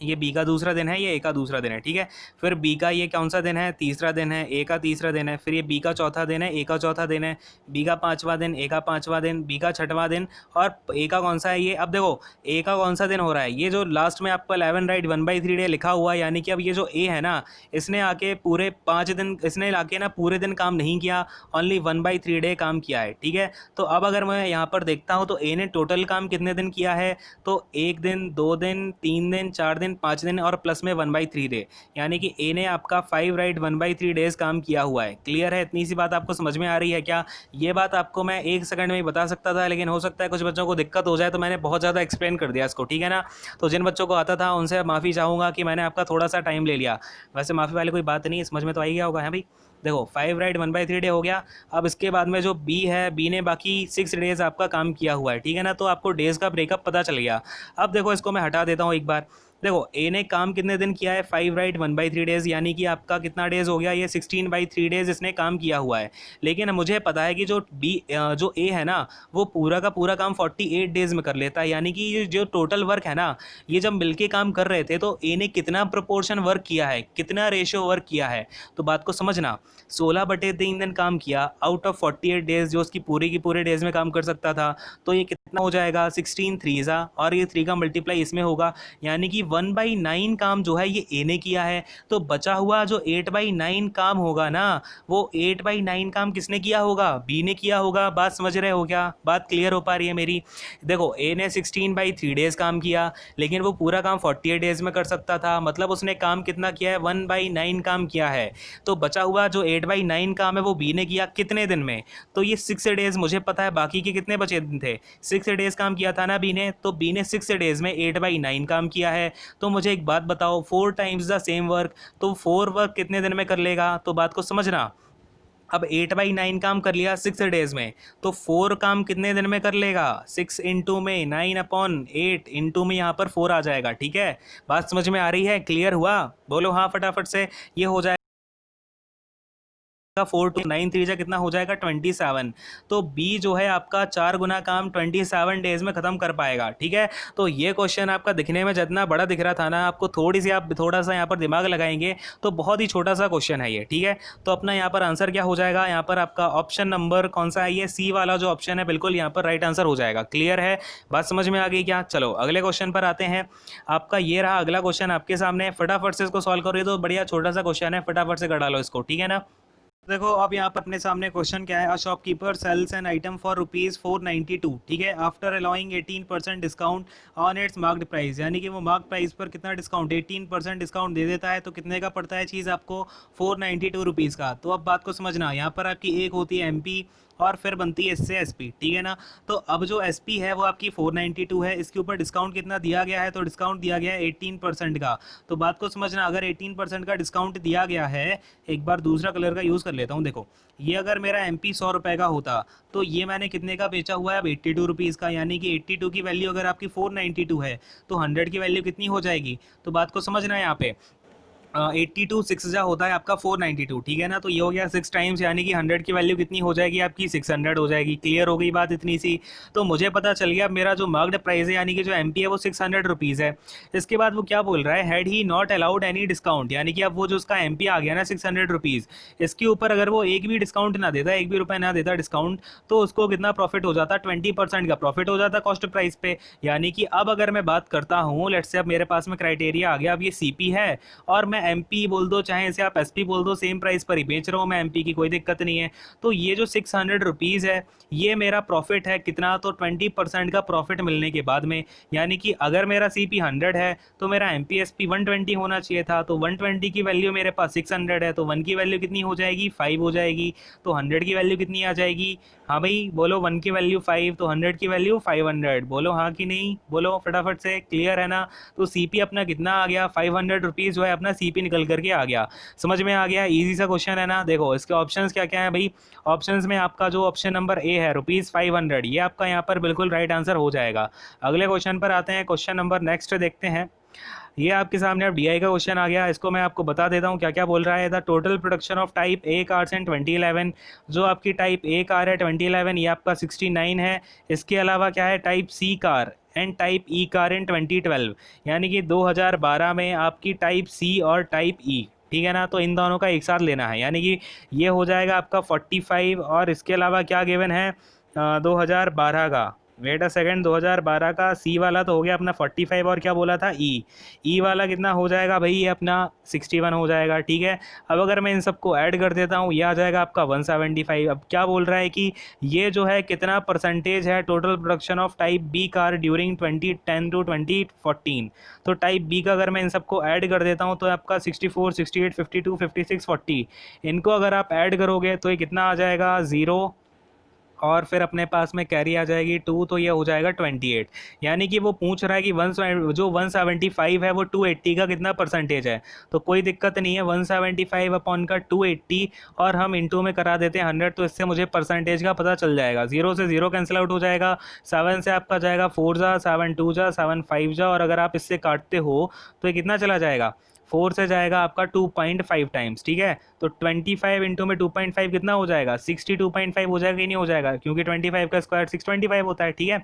ये बी का दूसरा दिन है, ये ए का दूसरा दिन है, ठीक है। फिर बी का ये कौन सा दिन है, तीसरा दिन है, ए का तीसरा दिन है, फिर ये बी का चौथा दिन है, ए का चौथा दिन है, बी का पाँचवा दिन, ए का पाँचवा दिन, बी का छठवां दिन, और ए का कौन सा है ये, अब देखो ए का कौन सा दिन हो रहा है, ये जो लास्ट में आपका 11 राइट 1/3 डे लिखा हुआ है, यानी कि अब ये जो ए है ना, इसने आके पूरे 5 दिन, इसने आके ना पूरे दिन काम नहीं किया, ओनली 1/3 डे काम किया है, ठीक है। तो अब अगर मैं यहाँ पर देखता हूँ तो ए ने टोटल काम कितने दिन किया है, तो 1 दिन, 2 दिन, 3 दिन, 4 दिन, 5 दिन और प्लस में 1/3 डे, यानी कि ए ने आपका 5 राइट 1/3 डेज काम किया हुआ है। क्लियर है, इतनी सी बात आपको समझ में आ रही है क्या। ये बात आपको मैं 1 सेकंड में ही बता सकता था, लेकिन हो सकता है कुछ बच्चों को दिक्कत हो जाए, तो मैंने बहुत ज़्यादा एक्सप्लेन कर दिया इसको, ठीक है ना। तो जिन बच्चों को आता था उनसे माफ़ी चाहूँगा कि मैंने आपका थोड़ा सा टाइम ले लिया, वैसे माफ़ी वाली कोई बात नहीं, समझ में तो आ ही गया होगा, है भाई। देखो 5 राइट 1/3 डे हो गया। अब इसके बाद में जो बी है, बी ने बाकी 6 डेज आपका काम किया हुआ है, ठीक है ना। तो आपको डेज़ का ब्रेकअप पता चल गया। अब देखो इसको मैं हटा देता हूँ एक बार। देखो ए ने काम कितने दिन किया है, 5 राइट 1/3 डेज, यानी कि आपका कितना डेज हो गया, ये 16/3 डेज इसने काम किया हुआ है। लेकिन मुझे पता है कि जो जो ए है ना, वो पूरा का पूरा काम 48 डेज में कर लेता है, यानी कि ये जो टोटल वर्क है ना, ये जब मिलके काम कर रहे थे तो ए ने कितना प्रोपोर्शन वर्क किया है, कितना रेशियो वर्क किया है। तो बात को समझना, 16/3 दिन काम किया आउट ऑफ 48 डेज, जो उसकी पूरी की पूरे डेज में काम कर सकता था। तो ये कितना हो जाएगा, 16 3 और ये 3 का मल्टीप्लाई इसमें होगा, यानी कि 1/9 काम जो है ये ए ने किया है। तो बचा हुआ जो 8/9 काम होगा ना, वो 8/9 काम किसने किया होगा, बी ने किया होगा। बात समझ रहे हो क्या, बात क्लियर हो पा रही है मेरी। देखो ए ने 16/3 डेज काम किया, लेकिन वो पूरा काम 48 डेज में कर सकता था, मतलब उसने काम कितना किया है, 1/9 काम किया है। तो बचा हुआ जो 8/9 काम है वो बी ने किया कितने दिन में, तो ये 6 डेज मुझे पता है, बाकी के कितने बचे दिन थे, 6 डेज काम किया था ना बी ने। तो बी ने 6 डेज में 8/9 काम किया है। तो मुझे एक बात बताओ, 4 टाइम्स द सेम वर्क, तो 4 वर्क कितने दिन में कर लेगा, तो बात को समझना। अब 8/9 काम कर लिया 6 डेज में, तो 4 काम कितने दिन में कर लेगा? 6 इंटू में 9/8 इंटू में यहाँ पर 4 आ जाएगा। ठीक है, बात समझ में आ रही है? क्लियर हुआ? बोलो हाँ फटाफट से। ये हो जाएगा 4 टू 9 3 कितना हो जाएगा? 27। तो बी जो है आपका 4 गुना काम 27 डेज में खत्म कर पाएगा। ठीक है, तो ये क्वेश्चन आपका दिखने में जितना बड़ा दिख रहा था ना, आपको थोड़ा सा यहाँ पर दिमाग लगाएंगे तो बहुत ही छोटा सा क्वेश्चन है ये। ठीक है, तो अपना यहाँ पर आंसर क्या हो जाएगा? यहाँ पर आपका ऑप्शन नंबर कौन सा है? ये सी वाला जो ऑप्शन है बिल्कुल यहाँ पर राइट आंसर हो जाएगा। क्लियर है? बात समझ में आ गई क्या? चलो अगले क्वेश्चन पर आते हैं। आपका ये रहा अगला क्वेश्चन आपके सामने, फटाफट से इसको सॉल्व करो। ये तो बढ़िया छोटा सा क्वेश्चन है, फटाफट से कर डालो इसको। ठीक है ना? देखो अब यहाँ पर अपने सामने क्वेश्चन क्या है, a shopkeeper sells an item for ₹492। ठीक है, after allowing 18% discount on its marked price, यानी कि वो मार्क प्राइस पर कितना डिस्काउंट, 18% डिस्काउंट दे देता है। तो कितने का पड़ता है चीज़ आपको? ₹492 का। तो अब बात को समझना, यहाँ पर आपकी एक होती है एमपी और फिर बनती है इससे एसपी। ठीक है ना? तो अब जो एसपी है वो आपकी 492 है, इसके ऊपर डिस्काउंट कितना दिया गया है? तो डिस्काउंट दिया गया है 18% का। तो बात को समझना, अगर 18% का डिस्काउंट दिया गया है, एक बार दूसरा कलर का यूज़ कर लेता हूँ। देखो ये अगर मेरा एमपी 100 रुपये का होता तो ये मैंने कितने का बेचा हुआ है? अब 82 रुपीज़ का, यानी कि 82 की वैल्यू अगर आपकी 492 है तो 100 की वैल्यू कितनी हो जाएगी? तो बात को समझना है यहाँ पे, 82 6 जा होता है आपका 492। ठीक है ना? तो ये हो गया 6 टाइम्स, यानी कि 100 की वैल्यू कितनी हो जाएगी आपकी? 600 हो जाएगी। क्लियर हो गई बात इतनी सी? तो मुझे पता चल गया मेरा जो मार्क्ड प्राइस है यानी कि जो एमपी है वो 600 रुपीज़ है। इसके बाद वो क्या बोल रहा है, had he not allowed any discount, यानी कि अब वो जो उसका एमपी आ गया ना 600 रुपीज़, इसके ऊपर अगर वो एक भी डिस्काउंट ना देता, एक भी रुपये ना देता डिस्काउंट, तो उसको कितना प्रॉफिट हो जाता? 20% का प्रॉफिट हो जाता कॉस्ट प्राइस पे। यानी कि अब अगर मैं बात करता हूँ, लेट्स से अब मेरे पास में क्राइटेरिया आ गया, अब ये सीपी है और मैं एमपी बोल दो, चाहे इसे आप एसपी बोल दो, सेम प्राइस पर ही बेच रहा हूँ मैं एमपी की, कोई दिक्कत नहीं है। तो ये जो 600 रुपीज़ है ये मेरा प्रॉफिट है कितना? तो 20% का प्रॉफिट मिलने के बाद में, यानी कि अगर मेरा सीपी 100 है तो मेरा एमपी एसपी 120 होना चाहिए था। तो 120 की वैल्यू मेरे पास 600 है, तो 1 की वैल्यू कितनी हो जाएगी? 5 हो जाएगी। तो 100 की वैल्यू कितनी आ जाएगी? हाँ भाई बोलो, 1 की वैल्यू 5 तो 100 की वैल्यू 500। बोलो हाँ कि नहीं? बोलो फटाफट से। क्लियर है ना? तो सीपी अपना कितना आ गया? 500 रुपीज़ जो है अपना सीपी निकल करके आ गया। समझ में आ गया? इजी सा क्वेश्चन है ना? देखो इसके ऑप्शंस क्या क्या है भाई। ऑप्शंस में आपका जो ऑप्शन नंबर ए है ₹500, ये आपका यहाँ पर बिल्कुल राइट आंसर हो जाएगा। अगले क्वेश्चन पर आते हैं, क्वेश्चन नंबर नेक्स्ट देखते हैं। ये आपके सामने अब डीआई का क्वेश्चन आ गया, इसको मैं आपको बता देता हूँ क्या क्या बोल रहा है। The total production of type A cars in 2011, जो आपकी टाइप ए कार है 2011 ये आपका 69 है। इसके अलावा क्या है, type C car and type E car in 2012, यानी कि 2012 में आपकी टाइप सी और टाइप ई। ठीक है ना? तो इन दोनों का एक साथ लेना है, यानी कि ये हो जाएगा आपका 45। और इसके अलावा क्या गिवन है 2012 का, वेट अ सेकेंड, 2012 का सी वाला तो हो गया अपना 45, और क्या बोला था ई वाला कितना हो जाएगा भाई? ये अपना 61 हो जाएगा। ठीक है, अब अगर मैं इन सबको ऐड कर देता हूँ, ये आ जाएगा आपका 175। अब क्या बोल रहा है कि ये जो है कितना परसेंटेज है total production of type B car during 2010 to 2014। तो टाइप बी का अगर मैं इन सबको ऐड कर देता हूँ तो आपका 64 68 52 56 40, इनको अगर आप ऐड करोगे तो ये कितना आ जाएगा? 0, और फिर अपने पास में कैरी आ जाएगी 2, तो ये हो जाएगा 28। यानी कि वो पूछ रहा है कि जो 175 है वो 280 का कितना परसेंटेज है। तो कोई दिक्कत नहीं है, 175 अपॉन का 280 और हम इंटू में करा देते हैं 100, तो इससे मुझे परसेंटेज का पता चल जाएगा। 0 से 0 कैंसिल आउट हो जाएगा, 7 से आपका जाएगा 4 जा, 7 2 जा, 7 5 जा, और अगर आप इससे काटते हो तो ये कितना चला जाएगा? 4 से जाएगा आपका 2.5 टाइम्स। ठीक है, तो 25 इंटू में 2.5 कितना हो जाएगा? 62.5 हो जाएगा कि नहीं हो जाएगा? क्योंकि 25 का स्क्वायर 625 होता है। ठीक है,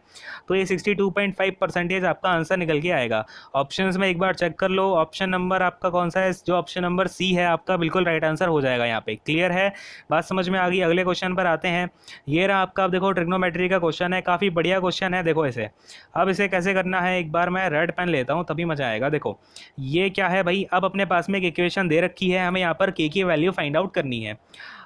तो ये 62.5% आपका आंसर निकल के आएगा। ऑप्शंस में एक बार चेक कर लो, ऑप्शन नंबर आपका कौन सा है? जो ऑप्शन नंबर सी है आपका बिल्कुल राइट आंसर हो जाएगा यहाँ पे। क्लियर है? बात समझ में आ गई? अगले क्वेश्चन पर आते हैं। ये रहा आपका, अब देखो ट्रिग्नोमेट्री का क्वेश्चन है, काफ़ी बढ़िया क्वेश्चन है। देखो इसे, अब इसे कैसे करना है, एक बार मैं रेड पेन लेता हूँ तभी मजा आएगा। देखो ये क्या है भाई, अब अपने पास में एक इक्वेशन दे रखी है, हमें यहाँ पर के की वैल्यू फाइंड आउट करनी है।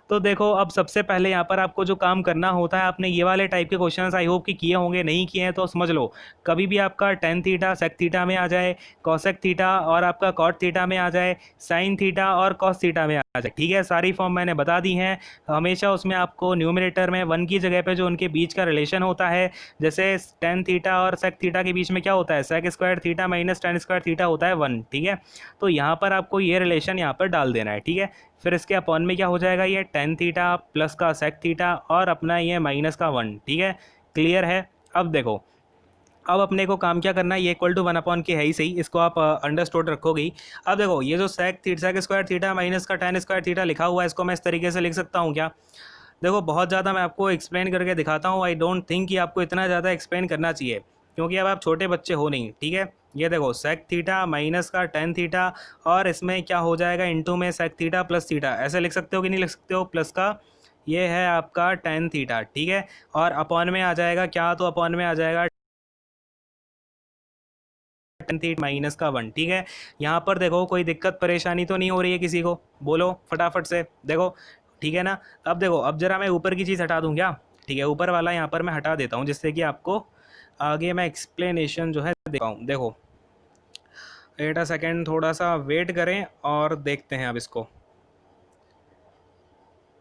तो देखो अब सबसे पहले यहाँ पर आपको जो काम करना होता है, आपने ये वाले टाइप के क्वेश्चंस आई होप कि किए होंगे, नहीं किए हैं तो समझ लो। कभी भी आपका टेन थीटा सेक थीटा में आ जाए, कॉसेक थीटा और आपका कॉट थीटा में आ जाए, साइन थीटा और कॉस थीटा में आ जाए, ठीक है, सारी फॉर्म मैंने बता दी हैं। हमेशा उसमें आपको न्यूमरेटर में 1 की जगह पे जो उनके बीच का रिलेशन होता है, जैसे टेन थीटा और सेक थीटा के बीच में क्या होता है, sec square theta minus tan square theta होता है 1। ठीक है, तो यहाँ पर आपको ये रिलेशन यहाँ पर डाल देना है। ठीक है, फिर इसके अपॉन में क्या हो जाएगा, ये टेन थीटा प्लस का सेक थीटा और अपना ये माइनस का वन। ठीक है, क्लियर है। अब देखो, अब अपने को काम क्या करना है, ये इक्वल टू वन अपॉन के है ही सही, इसको आप अंडरस्टूड रखोगे ही। अब देखो ये जो सेक स्क्वायर थीटा माइनस का टेन स्क्वायर थीटा लिखा हुआ है, इसको मैं इस तरीके से लिख सकता हूँ क्या? देखो बहुत ज़्यादा मैं आपको एक्सप्लेन करके दिखाता हूँ, आई डोंट थिंक कि आपको इतना ज़्यादा एक्सप्लेन करना चाहिए, क्योंकि अब आप छोटे बच्चे हो नहीं। ठीक है, ये देखो सेक थीटा माइनस का टेन थीटा और इसमें क्या हो जाएगा, इंटू में सेक थीटा प्लस थीटा, ऐसे लिख सकते हो कि नहीं लिख सकते हो? प्लस का ये है आपका टेन थीटा। ठीक है, और अपॉन में आ जाएगा क्या, तो अपॉन में आ जाएगा टेन थीटा माइनस का वन। ठीक है, यहाँ पर देखो कोई दिक्कत परेशानी तो नहीं हो रही है किसी को? बोलो फटाफट से, देखो ठीक है ना। अब देखो, अब जरा मैं ऊपर की चीज़ हटा दूँ क्या? ठीक है, ऊपर वाला यहाँ पर मैं हटा देता हूँ, जिससे कि आपको आगे मैं एक्सप्लेनेशन जो है दे पाऊँ। देखो वेट अ सेकेंड, थोड़ा सा वेट करें और देखते हैं अब इसको।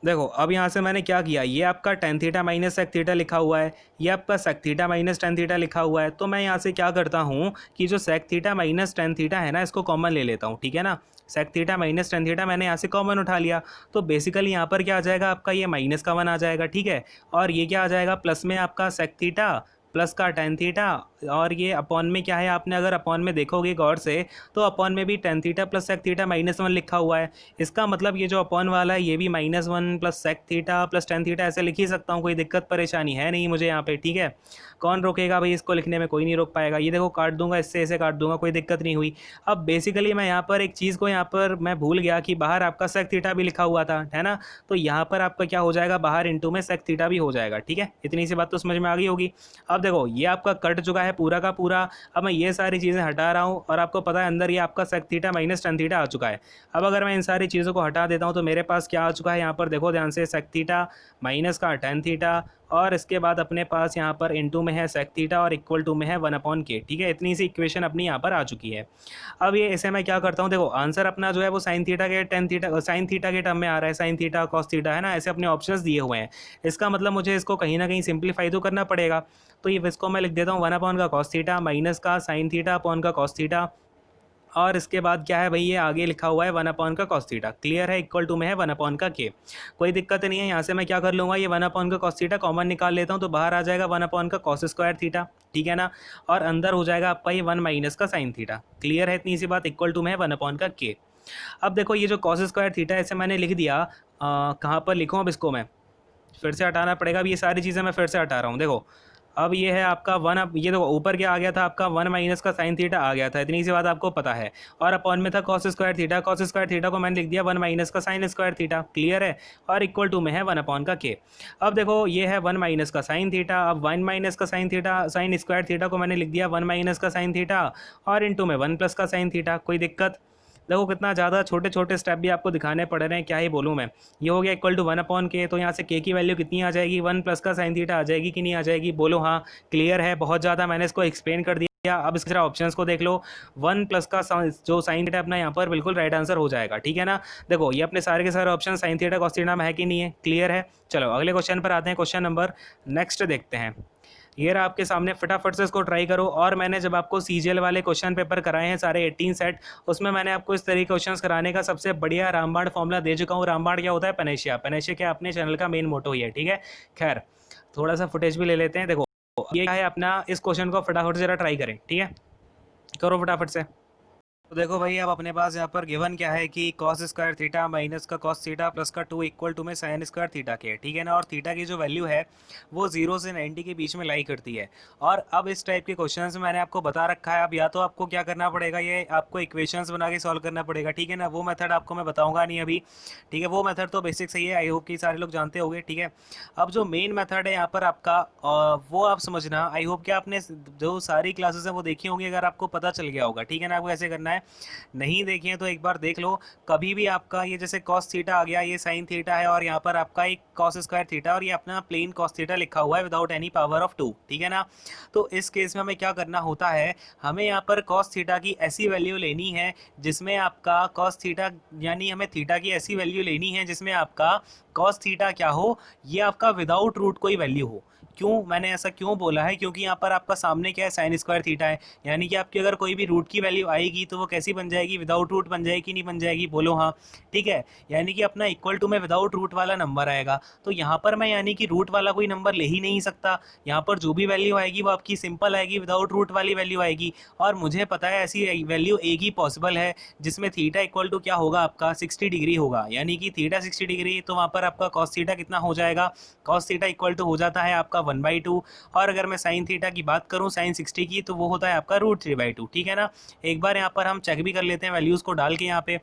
देखो अब यहाँ से मैंने क्या किया, ये आपका tan theta minus sec theta लिखा हुआ है, ये आपका sec theta minus ten theta लिखा हुआ है, तो मैं यहाँ से क्या करता हूँ कि जो sec theta minus ten theta है ना, इसको कॉमन ले लेता हूँ। ठीक है ना, sec theta minus ten theta मैंने यहाँ से कॉमन उठा लिया, तो बेसिकली यहाँ पर क्या आ जाएगा आपका, ये माइनस का वन आ जाएगा। ठीक है, और ये क्या आ जाएगा, प्लस में आपका सेक थीटा प्लस का टेन थीटा, और ये अपॉन में क्या है, आपने अगर अपॉन में देखोगे गौर से, तो अपॉन में भी tan theta plus sec theta minus one लिखा हुआ है। इसका मतलब ये जो अपॉन वाला है, ये भी minus one plus sec theta plus tan theta ऐसे लिख ही सकता हूँ, कोई दिक्कत परेशानी है नहीं मुझे यहाँ पे। ठीक है, कौन रोकेगा भाई इसको लिखने में, कोई नहीं रोक पाएगा। ये देखो काट दूंगा, इससे ऐसे काट दूंगा, कोई दिक्कत नहीं हुई। अब बेसिकली मैं यहाँ पर एक चीज़ को यहाँ पर मैं भूल गया कि बाहर आपका सेक थीटा भी लिखा हुआ था, है ना, तो यहाँ पर आपका क्या हो जाएगा, बाहर इंटू में सेक थीटा भी हो जाएगा। ठीक है, इतनी सी बात तो समझ में आ गई होगी। अब देखो ये आपका कट चुका है पूरा का पूरा, अब मैं ये सारी चीज़ें हटा रहा हूँ और आपको पता है अंदर ये आपका sec theta minus ten theta आ चुका है। अब अगर मैं इन सारी चीज़ों को हटा देता हूँ तो मेरे पास क्या आ चुका है, यहाँ पर देखो ध्यान से, सेक थीटा माइनस का टेन थीटा और इसके बाद अपने पास यहाँ पर इनटू में है सेक थीटा और इक्वल टू में है वन अपॉन के। ठीक है, इतनी सी इक्वेशन अपनी यहाँ पर आ चुकी है। अब ये इसे मैं क्या करता हूँ, देखो आंसर अपना जो है वो साइन थीटा के टेन थीटा साइन थीटा के टर्म में आ रहा है, साइन थीटा कॉस थीटा, है ना, ऐसे अपने ऑप्शंस दिए हुए हैं। इसका मतलब मुझे इसको कहीं ना कहीं सिंप्लीफाई तो करना पड़ेगा, तो ये इसको मैं लिख देता हूँ वन अपॉन का कॉस थीटा माइनस का साइन थीटा अपॉन का कॉस थीटा, और इसके बाद क्या है भाई, ये आगे लिखा हुआ है वन अपॉन का कॉस थीटा। क्लियर है, इक्वल टू में है वन अपॉन का के। कोई दिक्कत नहीं है, यहाँ से मैं क्या कर लूँगा, ये वन अपॉन का कॉस थीटा कॉमन निकाल लेता हूँ, तो बाहर आ जाएगा वन अपॉन का कॉस स्क्वायर थीटा। ठीक है ना, और अंदर हो जाएगा आपका ये वन माइनस का साइन थीटा। क्लियर है, इतनी सी बात, इक्वल टू में है वन अपॉन का के। अब देखो ये जो कॉस स्क्वायर थीटा ऐसे मैंने लिख दिया, कहाँ पर लिखूँ अब इसको मैं, फिर से हटाना पड़ेगा। अब ये सारी चीज़ें मैं फिर से हटा रहा हूँ। देखो अब ये है आपका वन, अब ये देखो ऊपर क्या आ गया था आपका, वन माइनस का साइन थीटा आ गया था, इतनी सी बात आपको पता है, और अपॉन में था cos square theta, cos square theta को मैंने लिख दिया वन माइनस का साइन स्क्वायर थीटा। क्लियर है, और इक्वल टू में है वन अपॉन का के। अब देखो ये है वन माइनस का साइन थीटा, अब वन माइनस का sine theta sine square theta को मैंने लिख दिया वन माइनस का साइन थीटा और इंटू में वन प्लस का साइन थीटा। कोई दिक्कत? देखो कितना ज़्यादा छोटे छोटे स्टेप भी आपको दिखाने पड़ रहे हैं, क्या ही बोलूँ मैं। ये हो गया इक्वल टू वन अपॉन के, तो यहाँ से के की वैल्यू कितनी आ जाएगी, वन प्लस का साइन थीटा आ जाएगी कि नहीं आ जाएगी, बोलो हाँ। क्लियर है, बहुत ज़्यादा मैंने इसको एक्सप्लेन कर दिया। अब इसके ऑप्शंस को देख लो, वन प्लस का जो साइन थीटा अपना यहाँ पर बिल्कुल राइट आंसर हो जाएगा। ठीक है ना, देखो ये अपने सारे के सारे option sine theta cos theta में है कि नहीं है। क्लियर है, चलो अगले क्वेश्चन पर आते हैं, क्वेश्चन नंबर नेक्स्ट देखते हैं। ये रहा आपके सामने, फटाफट से इसको ट्राई करो। और मैंने जब आपको सीजीएल वाले क्वेश्चन पेपर कराए हैं सारे 18 सेट, उसमें मैंने आपको इस तरीके क्वेश्चन कराने का सबसे बढ़िया रामबाण फॉर्मूला दे चुका हूँ। रामबाण क्या होता है, पनेशिया, पनेशिया क्या अपने चैनल का मेन मोटो ही है। ठीक है, खैर थोड़ा सा फुटेज भी ले लेते हैं। देखो ये क्या है अपना, इस क्वेश्चन को फटाफट जरा ट्राई करें। ठीक है, करो फटाफट से। तो देखो भाई अब अपने पास यहाँ पर गिवन क्या है कि कॉस स्क्वायर थीटा माइनस का कॉस थीटा प्लस का टू इक्वल टू में साइन स्क्वायर थीटा के। ठीक है ना, और थीटा की जो वैल्यू है वो 0 से 90 के बीच में लाई करती है। और अब इस टाइप के क्वेश्चंस में मैंने आपको बता रखा है, अब या तो आपको क्या करना पड़ेगा, ये आपको इक्वेशंस बना के सॉल्व करना पड़ेगा। ठीक है ना, वो मेथड आपको मैं बताऊँगा नहीं अभी। ठीक है, वो मेथड तो बेसिक सही है, आई होप कि सारे लोग जानते होंगे। ठीक है, अब जो मेन मेथड है यहाँ पर आपका, वो आप समझना। आई होप कि आपने जो सारी क्लासेस हैं वो देखी होंगी, अगर आपको पता चल गया होगा। ठीक है ना, आपको ऐसे करना है, नहीं देखे तो एक बार देख लो। कभी भी आपका ये जैसे कॉस थीटा आ गया, ये साइन थीटा है, और यहाँ पर आपका एक कॉस स्क्वायर थीटा और ये अपना प्लेन कॉस थीटा लिखा हुआ है without any power of two. ठीक है ना, तो इस केस में हमें क्या करना होता है, हमें यहाँ पर कॉस थीटा की ऐसी वैल्यू लेनी है जिसमें आपका कॉस थीटा, यानी हमें थीटा की ऐसी वैल्यू लेनी है जिसमें आपका कॉस थीटा क्या हो, ये आपका विदाउट रूट कोई वैल्यू हो। क्यों मैंने ऐसा क्यों बोला है, क्योंकि यहाँ पर आपका सामने क्या है, साइन स्क्वायर थीटा है, यानी कि आपकी अगर कोई भी रूट की वैल्यू आएगी तो वो कैसी बन जाएगी, विदाउट रूट बन जाएगी, नहीं बन जाएगी, बोलो हाँ। ठीक है, यानी कि अपना इक्वल टू में विदाउट रूट वाला नंबर आएगा। तो यहाँ पर मैं यानी कि रूट वाला कोई नंबर ले ही नहीं सकता, यहाँ पर जो भी वैल्यू आएगी वो आपकी सिंपल आएगी, विदाउट रूट वाली वैल्यू आएगी। और मुझे पता है ऐसी वैल्यू एक ही पॉसिबल है जिसमें थीटा इक्वल टू क्या होगा, आपका 60 डिग्री होगा, यानी कि थीटा 60 डिग्री, तो वहाँ पर आपका कॉस थीटा कितना हो जाएगा, कॉस थीटा इक्वल टू हो जाता है आपका 1/2। और अगर मैं साइन थीटा की बात करूँ, साइन 60 की, तो वो होता है आपका √3/2। ठीक है ना, एक बार यहाँ पर हम चेक भी कर लेते हैं वैल्यूज़ को डाल के। यहाँ पे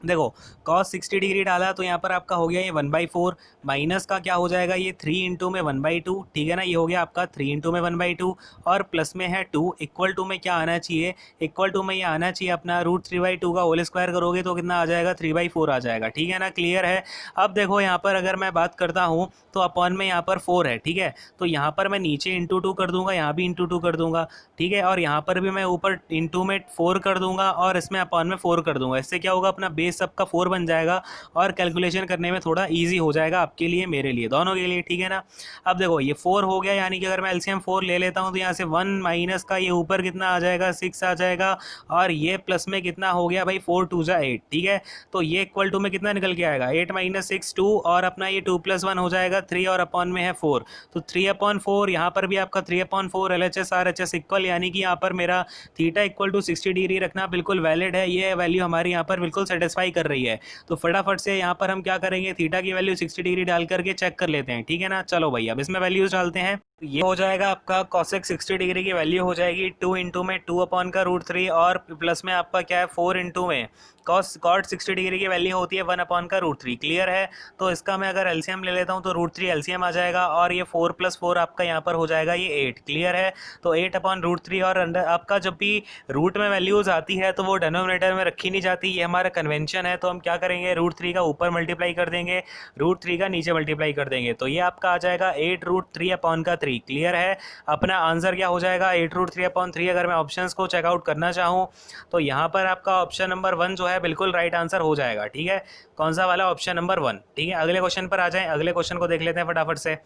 देखो कॉस 60 डिग्री डाला तो यहाँ पर आपका हो गया ये 1/4, माइनस का क्या हो जाएगा, ये 3 इंटू में 1/2। ठीक है ना, ये हो गया आपका 3 इंटू में 1/2, और प्लस में है 2, इक्वल टू में क्या आना चाहिए, इक्वल टू में ये आना चाहिए अपना √3/2 का होल स्क्वायर करोगे तो कितना आ जाएगा, 3/4 आ जाएगा। ठीक है ना, क्लियर है। अब देखो यहाँ पर अगर मैं बात करता हूँ तो अपॉन में यहाँ पर 4 है। ठीक है, तो यहाँ पर मैं नीचे इंटू 2 कर दूंगा, यहाँ भी इंटू 2 कर दूंगा। ठीक है, और यहाँ पर भी मैं ऊपर इंटू में 4 कर दूंगा और इसमें अपॉन में 4 कर दूंगा। इससे क्या होगा, अपना बेस सबका 4 बन जाएगा और कैलकुलेशन करने में थोड़ा इजी हो जाएगा आपके लिए, मेरे लिए, दोनों के लिए। ठीक है ना, अब देखो ये 4 हो गया, यानी कि अगर मैं एलसीएम 4 ले लेता हूँ तो यहाँ से 1 माइनस का ये ऊपर कितना आ जाएगा, 6 आ जाएगा, और ये प्लस में कितना हो गया भाई, 4 2 जा 8। ठीक है, तो ये इक्वल टू में कितना निकल के आएगा, 8 - 6 2, और अपना ये 2 + 1 हो जाएगा 3, और अपॉन में है 4, तो 3/4। यहाँ पर भी आपका 3/4 LHS RHS इक्वल, यानी कि यहाँ पर मेरा थीटा इक्वल टू 60 डिग्री रखना बिल्कुल वैलिड है, ये वैल्यू हमारी यहाँ पर बिल्कुल सेटिस्फाई कर रही है। तो फटाफट से यहाँ पर हम क्या करेंगे, थीटा की वैल्यू 60 डिग्री डाल करके चेक कर लेते हैं। ठीक है ना, चलो भाई अब इसमें वैल्यूज डालते हैं। तो ये हो जाएगा आपका कॉसेक 60 डिग्री की वैल्यू हो जाएगी 2 इंटू में 2 अपॉन का √3, और प्लस में आपका क्या है 4 इंटू में कॉट 60 डिग्री की वैल्यू होती है 1 अपॉन का √3। क्लियर है, तो इसका मैं अगर एलसीएम ले लेता हूँ तो √3 एलसीएम आ जाएगा, और ये 4 + 4 आपका यहाँ पर हो जाएगा ये 8। क्लियर है, तो 8 अपॉन √3, और अंडर आपका जब भी रूट में वैल्यूज आती है तो वो डिनोमिनेटर में रखी नहीं जाती, ये हमारा कन्वेंशन है। तो हम क्या करेंगे, √3 का ऊपर मल्टीप्लाई कर देंगे, √3 का नीचे मल्टीप्लाई कर देंगे, तो ये आपका आ जाएगा 8 √3 अपॉन का 3। क्लियर है, अपना आंसर क्या हो जाएगा 8 √3/3। अगर मैं ऑप्शंस को चेकआउट करना चाहूँ तो यहाँ पर आपका ऑप्शन नंबर 1 जो है बिल्कुल राइट आंसर हो जाएगा। ठीक है, कौन सा वाला, ऑप्शन नंबर 1। ठीक है, अगले क्वेश्चन पर आ जाएं, अगले क्वेश्चन को देख लेते हैं फटाफट से।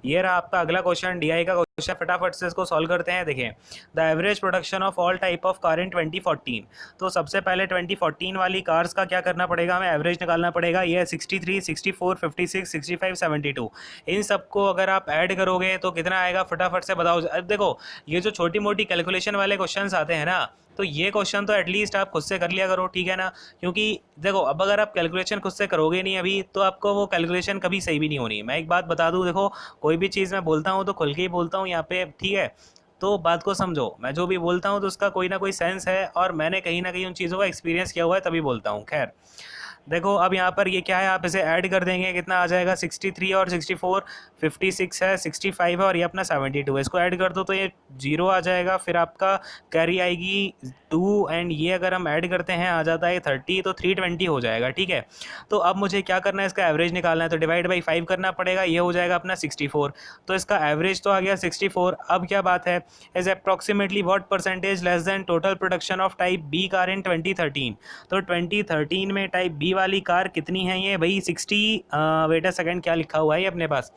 ये रहा आपका अगला क्वेश्चन, डीआई का क्वेश्चन, फटाफट से इसको सॉल्व करते हैं। देखिए, the average production of all type of car in 2014। तो सबसे पहले 2014 वाली कार्स का क्या करना पड़ेगा, हमें एवरेज निकालना पड़ेगा। ये 63, 64, 56, 65, 72, इन सबको अगर आप ऐड करोगे तो कितना आएगा, फटाफट से बताओ। अब देखो ये जो छोटी मोटी कैलकुलेशन वाले क्वेश्चंस आते हैं ना, तो ये क्वेश्चन तो एटलीस्ट आप खुद से कर लिया करो। ठीक है ना, क्योंकि देखो अब अगर आप कैलकुलेशन खुद से करोगे नहीं अभी, तो आपको वो कैलकुलेशन कभी सही भी नहीं होनी। मैं एक बात बता दूं, देखो कोई भी चीज़ मैं बोलता हूँ तो खुल के ही बोलता हूँ यहाँ पे। ठीक है, तो बात को समझो, मैं जो भी बोलता हूँ तो उसका कोई ना कोई सेंस है, और मैंने कहीं ना कहीं उन चीज़ों का एक्सपीरियंस किया हुआ है, तभी बोलता हूँ। खैर देखो अब यहाँ पर ये क्या है, आप इसे ऐड कर देंगे, कितना आ जाएगा, 63 और 64, 56 है, 65 है, और ये अपना 72 है। इसको ऐड कर दो तो ये 0 आ जाएगा, फिर आपका कैरी आएगी 2, एंड ये अगर हम ऐड करते हैं आ जाता है 30, तो 320 हो जाएगा। ठीक है, तो अब मुझे क्या करना है, इसका एवरेज निकालना है, तो डिवाइड बाई 5 करना पड़ेगा, ये हो जाएगा अपना 64। तो इसका एवरेज तो आ गया 64। अब क्या बात है, is approximately what percentage less than total production of type B car in 2013। तो 2013 में टाइप बी वाली कार कितनी है, ये भाई 60, वेट अ सेकंड, क्या लिखा हुआ है ये अपने पास,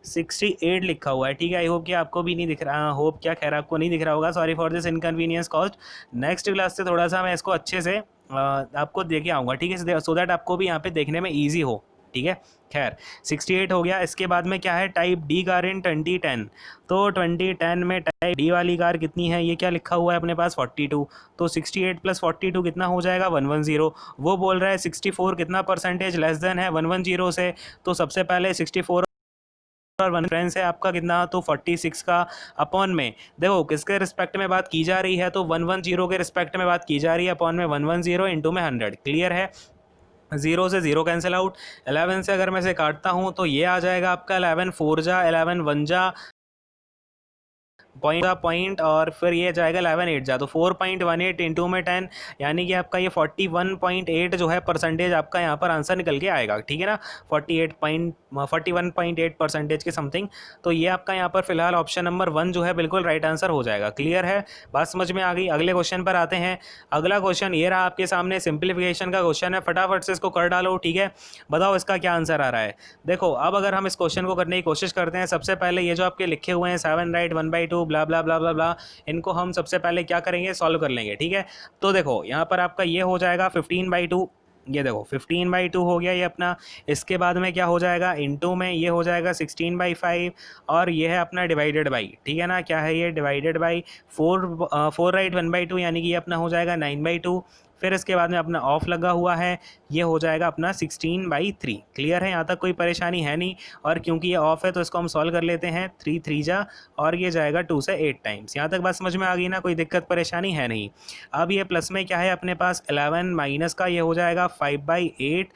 68 लिखा हुआ है। ठीक है, आई होप कि आपको भी नहीं दिख रहा, होप क्या, खैर आपको नहीं दिख रहा होगा, sorry for this inconvenience cost. Next class से थोड़ा सा मैं इसको अच्छे से आपको दे के आऊँगा। ठीक है, सो दैट आपको भी यहाँ पे देखने में ईजी हो। ठीक है, खैर 68 हो गया। इसके बाद में क्या है, टाइप डी कार इन 2010। तो 2010 में टाइप डी वाली कार कितनी है, ये क्या लिखा हुआ है अपने पास, 42। तो 68 + 42 कितना हो जाएगा, 110। वो बोल रहा है 64 कितना परसेंटेज लेस देन है 110 से। तो सबसे पहले 64 और 1 फ्रेंड्स है आपका कितना, तो 46 का अपॉन में, देखो किसके रिस्पेक्ट में बात की जा रही है, तो 110 के रिस्पेक्ट में बात की जा रही है, अपॉन में 110 इंटू में 100। क्लियर है, 0 से 0 कैंसिल आउट। 11 से अगर मैं इसे काटता हूँ तो ये आ जाएगा आपका 11 4 जा 11 1 जा पॉइंट और फिर ये जाएगा 11 8 जा, तो 4.18 इंटू में 10, यानी कि आपका ये 41.8 जो है परसेंटेज आपका यहाँ पर आंसर निकल के आएगा, ठीक है ना, 41.8% के समथिंग। तो ये आपका यहाँ पर फिलहाल ऑप्शन नंबर 1 जो है बिल्कुल राइट आंसर हो जाएगा। क्लियर है, बात समझ में आ गई। अगले क्वेश्चन पर आते हैं। अगला क्वेश्चन ये रहा आपके सामने, सिंप्लीफिकेशन का क्वेश्चन है, फटाफट से इसको कर डालो, ठीक है। बताओ इसका क्या आंसर आ रहा है। देखो अब अगर हम इस क्वेश्चन को करने की कोशिश करते हैं, सबसे पहले ये जो आपके लिखे हुए हैं 7 राइट 1/2 ब्ला ब्ला ब्ला ब्ला ब्ला, इनको हम सबसे पहले क्या करेंगे, सॉल्व कर लेंगे, ठीक है। तो देखो यहाँ पर आपका ये हो जाएगा 15/2, ये देखो 15/2 हो गया ये अपना। इसके बाद में क्या हो जाएगा, इंटू में ये हो जाएगा 16/5, और ये है अपना डिवाइडेड बाई, ठीक है ना, क्या है ये, डिवाइडेड बाई 4 राइट 1/2, यानी कि ये अपना हो जाएगा 9/2। फिर इसके बाद में अपना ऑफ लगा हुआ है, ये हो जाएगा अपना 16/3। क्लियर है, यहाँ तक कोई परेशानी है नहीं। और क्योंकि ये ऑफ है तो इसको हम सॉल्व कर लेते हैं, 3 3 जा, और ये जाएगा 2 से 8 टाइम्स। यहाँ तक बात समझ में आ गई ना, कोई दिक्कत परेशानी है नहीं। अब ये प्लस में क्या है अपने पास 11 माइनस का ये हो जाएगा 5/8,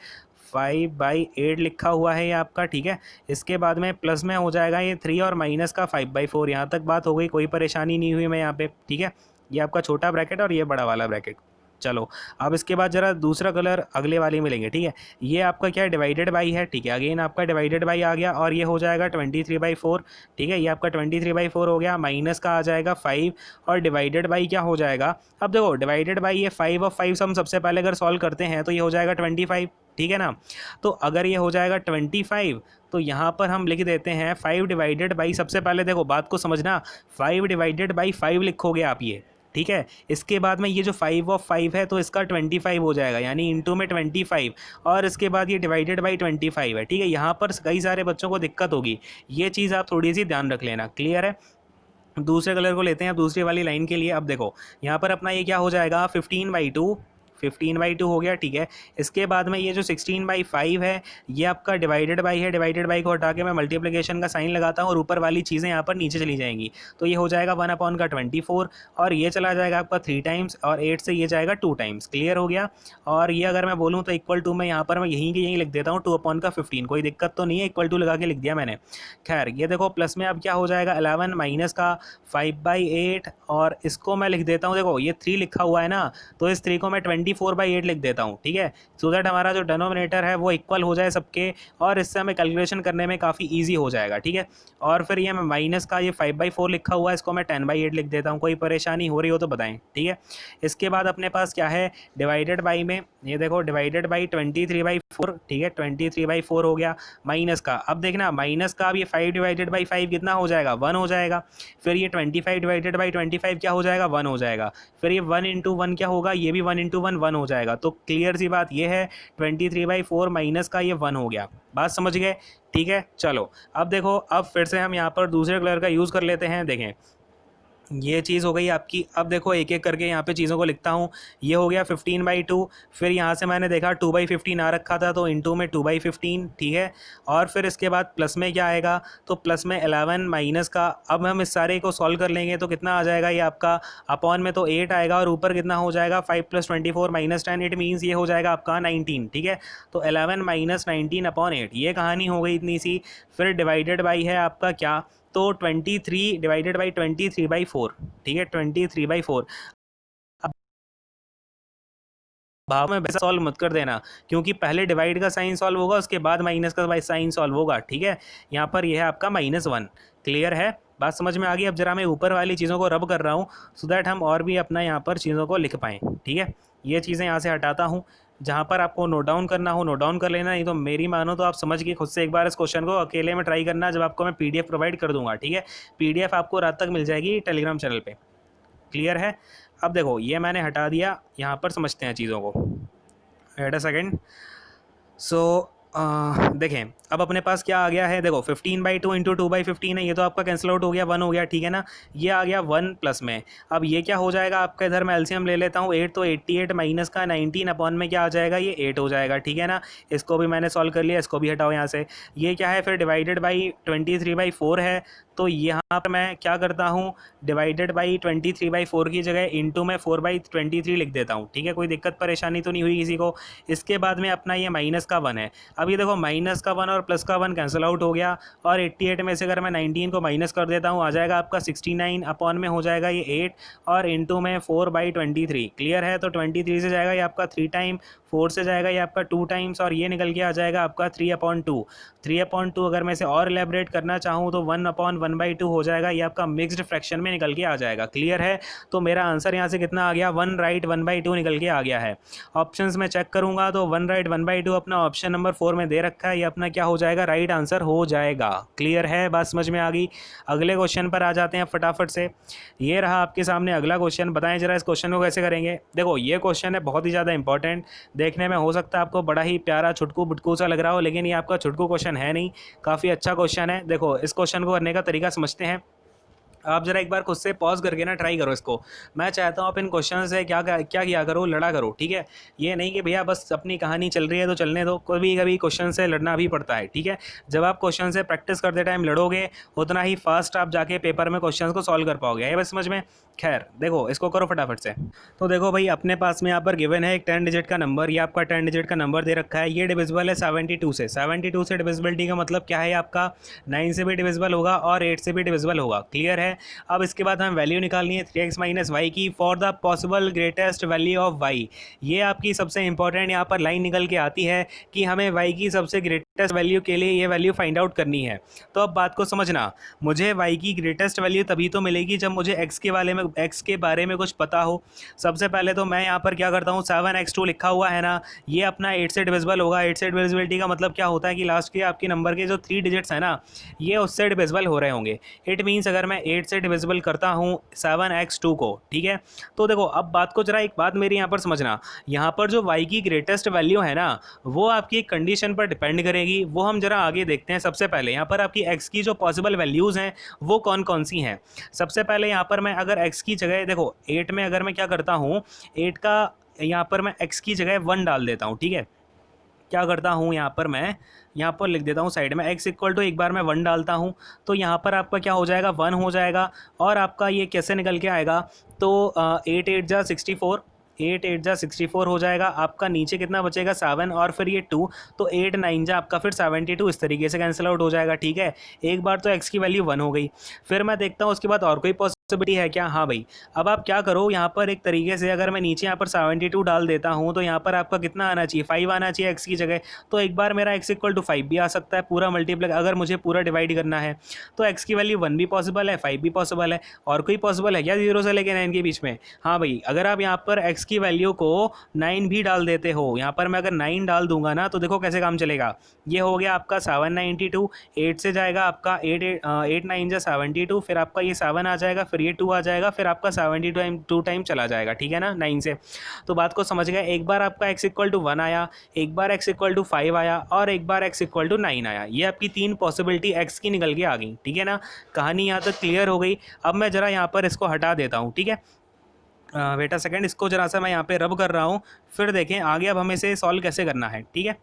5/8 लिखा हुआ है ये आपका, ठीक है। इसके बाद में प्लस में हो जाएगा ये 3 और माइनस का 5/4। यहाँ तक बात हो गई, कोई परेशानी नहीं हुई मैं यहाँ पे, ठीक है। ये आपका छोटा ब्रैकेट और ये बड़ा वाला ब्रैकेट। चलो अब इसके बाद जरा दूसरा कलर अगले वाले में लेंगे, ठीक है। ये आपका क्या है, डिवाइडेड बाई है, ठीक है। अगेन आपका डिवाइडेड बाई आ गया, और ये हो जाएगा 23/4, ठीक है। ये आपका 23/4 हो गया, माइनस का आ जाएगा 5, और डिवाइडेड बाई क्या हो जाएगा। अब देखो डिवाइडेड बाई ये 5 और 5 हम सबसे पहले अगर सॉल्व करते हैं तो ये हो जाएगा 25, ठीक है ना। तो अगर ये हो जाएगा 25, तो यहाँ पर हम लिख देते हैं 5 डिवाइडेड बाई, सबसे पहले देखो बात को समझना, 5 डिवाइडेड बाई 5 लिखोगे आप ये, ठीक है। इसके बाद में ये जो 5 ऑफ 5 है तो इसका 25 हो जाएगा, यानी इंटू में 25, और इसके बाद ये डिवाइडेड बाई 25 है, ठीक है। यहाँ पर कई सारे बच्चों को दिक्कत होगी, ये चीज़ आप थोड़ी सी ध्यान रख लेना। क्लियर है, दूसरे कलर को लेते हैं अब दूसरी वाली लाइन के लिए। अब देखो यहाँ पर अपना ये क्या हो जाएगा, 15/2, 15/2 हो गया, ठीक है। इसके बाद में ये जो 16/5 है ये आपका डिवाइडेड बाई है, डिवाइडेड बाई को हटा के मैं मल्टीप्लिकेशन का साइन लगाता हूँ और ऊपर वाली चीज़ें यहाँ पर नीचे चली जाएंगी। तो ये हो जाएगा 1/24, और ये चला जाएगा आपका 3 टाइम्स, और 8 से ये जाएगा 2 टाइम्स। क्लियर हो गया। और ये अगर मैं बोलूँ तो इक्वल टू में यहाँ पर मैं यहीं के यहीं लिख देता हूँ 2/15, कोई दिक्कत तो नहीं है, इक्वल टू लगा के लिख दिया मैंने। खैर ये देखो प्लस में अब क्या हो जाएगा 11 माइनस का 5/8, और इसको मैं लिख देता हूँ, देखो ये 3 लिखा हुआ है ना, तो इस 3 को मैं 24/8 लिख देता हूँ, ठीक है। सो दैट हमारा जो डिनोमिनेटर है वो इक्वल हो जाए सबके, और इससे हमें कैलकुलेशन करने में काफ़ी ईजी हो जाएगा, ठीक है। और फिर ये मैं माइनस का ये 5/4 लिखा हुआ है, इसको मैं 10/8 लिख देता हूँ। कोई परेशानी हो रही हो तो बताएं, ठीक है। इसके बाद अपने पास क्या है, डिवाइडेड बाई में ये देखो डिवाइडेड बाई 23/4, ठीक है, 23/4 हो गया, माइनस का। अब देखना माइनस का, अब ये 5 डिवाइडेड बाई 5 कितना हो जाएगा, 1 हो जाएगा। फिर ये 25 डिवाइडेड बाई 25 क्या हो जाएगा, 1 हो जाएगा। फिर ये 1 इंटू 1 क्या होगा, ये भी 1 इंटू 1 1 हो जाएगा। तो क्लियर सी बात ये है, 23/4 माइनस का ये 1 हो गया। बात समझ गए, ठीक है। चलो अब देखो, अब फिर से हम यहाँ पर दूसरे कलर का यूज़ कर लेते हैं। देखें ये चीज़ हो गई आपकी। अब देखो एक एक करके यहाँ पे चीज़ों को लिखता हूँ। ये हो गया 15/2, फिर यहाँ से मैंने देखा 2/15 आ रखा था, तो इंटू में 2/15, ठीक है। और फिर इसके बाद प्लस में क्या आएगा, तो प्लस में 11 माइनस का। अब हम इस सारे को सॉल्व कर लेंगे तो कितना आ जाएगा ये आपका, अपॉन में तो 8 आएगा, और ऊपर कितना हो जाएगा 5 + 24 - 10, इट मीन्स ये हो जाएगा आपका 19, ठीक है। तो 11 - 19/8, ये कहानी हो गई इतनी सी। फिर डिवाइडेड बाई है आपका क्या, तो 23 डिवाइडेड बाई 23/4, ठीक है, 23/4। अब भाव में वैसा सॉल्व मत कर देना, क्योंकि पहले डिवाइड का साइन सॉल्व होगा, उसके बाद माइनस का साइन सॉल्व होगा, ठीक है। यहाँ पर यह है आपका -1। क्लियर है, बात समझ में आ गई। अब जरा मैं ऊपर वाली चीज़ों को रब कर रहा हूँ, सो दैट हम और भी अपना यहाँ पर चीज़ों को लिख पाएँ, ठीक है। ये चीज़ें यहाँ से हटाता हूँ, जहाँ पर आपको नोट डाउन करना हो नोट डाउन कर लेना, नहीं तो मेरी मानो तो आप समझ के खुद से एक बार इस क्वेश्चन को अकेले में ट्राई करना, जब आपको मैं PDF प्रोवाइड कर दूंगा, ठीक है। PDF आपको रात तक मिल जाएगी टेलीग्राम चैनल पे। क्लियर है। अब देखो ये मैंने हटा दिया, यहाँ पर समझते हैं चीज़ों को। Wait a second. सो देखें अब अपने पास क्या आ गया है, देखो 15/2 इंटू 2/15 है, ये तो आपका कैंसिल आउट हो गया, 1 हो गया, ठीक है ना। ये आ गया 1 प्लस में। अब ये क्या हो जाएगा आपका, इधर मैं एलसीएम ले लेता हूँ, 8 तो 88 माइनस का 19 अपॉन में क्या आ जाएगा, ये 8 हो जाएगा, ठीक है ना। इसको भी मैंने सॉल्व कर लिया, इसको भी हटाओ यहाँ से। ये क्या है फिर डिवाइडेड बाई 23/4 है, तो यहाँ पर मैं क्या करता हूँ, डिवाइडेड बाई 23/4 की जगह इंटू में 4/23 लिख देता हूँ, ठीक है। कोई दिक्कत परेशानी तो नहीं हुई किसी को। इसके बाद में अपना ये माइनस का 1 है। अब ये देखो माइनस का 1 और प्लस का 1 कैंसिल आउट हो गया, और 88 में से अगर मैं 19 को माइनस कर देता हूँ आ जाएगा आपका 69 अपॉन में हो जाएगा ये 8 और इंटू में 4/23। क्लियर है? तो 23 से जाएगा ये आपका 3 टाइम, 4 से जाएगा ये आपका 2 टाइम्स, और ये निकल के आ जाएगा आपका 3/2। 3/2 अगर मैं इसे और एलेबरेट करना चाहूँ तो 1/1/2 हो जाएगा, ये आपका मिक्स्ड फ्रैक्शन में निकल के आ जाएगा। क्लियर है? तो मेरा आंसर यहाँ से कितना आ गया? 1 राइट 1/2 निकल के आ गया है। ऑप्शंस में चेक करूँगा तो 1 राइट 1/2 अपना ऑप्शन नंबर 4 में दे रखा है, ये अपना क्या हो जाएगा? राइट आंसर हो जाएगा। क्लियर है? बात समझ में आ गई? अगले क्वेश्चन पर आ जाते हैं फटाफट से। ये रहा आपके सामने अगला क्वेश्चन। बताएं जरा इस क्वेश्चन को कैसे करेंगे। देखो ये क्वेश्चन है बहुत ही ज़्यादा इंपॉर्टेंट, देखने में हो सकता है आपको बड़ा ही प्यारा छुटकू बुटकू सा लग रहा हो, लेकिन ये आपका छुटकू क्वेश्चन है नहीं, काफ़ी अच्छा क्वेश्चन है। देखो इस क्वेश्चन को करने का तरीका समझते हैं। आप जरा एक बार खुद से पॉज करके ना ट्राई करो इसको। मैं चाहता हूँ आप इन क्वेश्चन से क्या क्या किया करो, लड़ा करो। ठीक है? ये नहीं कि भैया बस अपनी कहानी चल रही है तो चलने दो, कभी कभी क्वेश्चन से लड़ना भी पड़ता है। ठीक है? जब आप क्वेश्चन से प्रैक्टिस करते टाइम लड़ोगे उतना ही फास्ट आप जाके पेपर में क्वेश्चन को सॉल्व कर पाओगे। ये बस समझ में? खैर देखो इसको करो फटाफट से। तो देखो भाई अपने पास में यहाँ पर गिवन है एक 10 डिजिट का नंबर, ये आपका 10 डिजिट का नंबर दे रखा है, ये डिविजिबल है 72 से। 72 से डिविजिबिलिटी का मतलब क्या है आपका? 9 से भी डिविजिबल होगा और 8 से भी डिविजिबल होगा। क्लियर है? अब इसके बाद हमें वैल्यू निकालनी है 3x माइनस वाई की for the possible greatest value of y. ये आपकी सबसे इंपॉर्टेंट यहाँ पर लाइन निकल के आती है कि हमें वाई की सबसे ग्रेटेस्ट वैल्यू के लिए ये वैल्यू फाइंड आउट करनी है। तो अब बात को समझना, मुझे वाई की ग्रेटेस्ट वैल्यू तभी तो मिलेगी जब मुझे एक्स के बारे में कुछ पता हो। सबसे पहले तो मैं यहाँ पर क्या करता हूँ, 7x2 लिखा हुआ है ना, ये अपना 8 से डिविजिबल होगा। 8 से डिविजिबिलिटी का मतलब क्या होता है कि लास्ट के आपके नंबर के जो 3 डिजिट्स हैं ना, ये उससे डिविजिबल हो रहे होंगे। इट मीन्स अगर मैं 8 से डिविजिबल करता हूँ 7x2 को, ठीक है, तो देखो अब बात को जरा एक बात मेरी यहाँ पर समझना, यहाँ पर जो y की ग्रेटेस्ट वैल्यू है ना, वो आपकी एक कंडीशन पर डिपेंड करेगी। वो हम जरा आगे देखते हैं। सबसे पहले यहाँ पर आपकी x की जो पॉसिबल वैल्यूज़ हैं वो कौन कौन सी हैं। सबसे पहले यहाँ पर मैं अगर x की जगह देखो 8 में अगर मैं क्या करता हूँ, 8 का यहाँ पर मैं x की जगह 1 डाल देता हूँ। ठीक है? क्या करता हूँ यहाँ पर मैं यहाँ पर लिख देता हूँ साइड में x इक्वल टू एक बार मैं 1 डालता हूँ, तो यहाँ पर आपका क्या हो जाएगा? 1 हो जाएगा। और आपका ये कैसे निकल के आएगा? तो 8 8 जा 64, 8 8 जा 64 हो जाएगा। आपका नीचे कितना बचेगा? 7 और फिर ये 2, तो 8 9 जा आपका फिर 72 इस तरीके से कैंसिल आउट हो जाएगा। ठीक है? एक बार तो x की वैल्यू 1 हो गई। फिर मैं देखता हूँ उसके बाद और कोई पॉसिबिलिटी है क्या? हाँ भाई, अब आप क्या करो यहाँ पर एक तरीके से, अगर मैं नीचे यहाँ पर 72 डाल देता हूँ तो यहाँ पर आपका कितना आना चाहिए? 5 आना चाहिए x की जगह। तो एक बार मेरा x इक्वल टू 5 भी आ सकता है पूरा मल्टीप्लाई, अगर मुझे पूरा डिवाइड करना है तो x की वैल्यू 1 भी पॉसिबल है, 5 भी पॉसिबल है। और कोई पॉसिबल है क्या 0 से लेकर 9 के बीच में? हाँ भाई, अगर आप यहाँ पर x की वैल्यू को 9 भी डाल देते हो, यहाँ पर मैं अगर 9 डाल दूंगा ना तो देखो कैसे काम चलेगा। ये हो गया आपका 792, 8 से जाएगा आपका 8 9 जा 72, फिर आपका ये 7 आ जाएगा, फिर ये 2 आ जाएगा, फिर आपका 72 टाइम चला जाएगा। ठीक है ना? 9 से। तो बात को समझ गए। एक बार आपका x इक्वल टू 1 आया, एक बार x इक्वल टू 5 आया, और एक बार x इक्वल टू 9 आया। ये आपकी 3 पॉसिबिलिटी x की निकल के आ गई। ठीक है ना? कहानी यहाँ तक क्लियर हो गई। अब मैं ज़रा यहाँ पर इसको हटा देता हूँ। ठीक है? वेट अ सेकेंड, इसको जरा सा मैं यहाँ पे रब कर रहा हूँ, फिर देखें आगे अब हमें इसे सॉल्व कैसे करना है। ठीक है?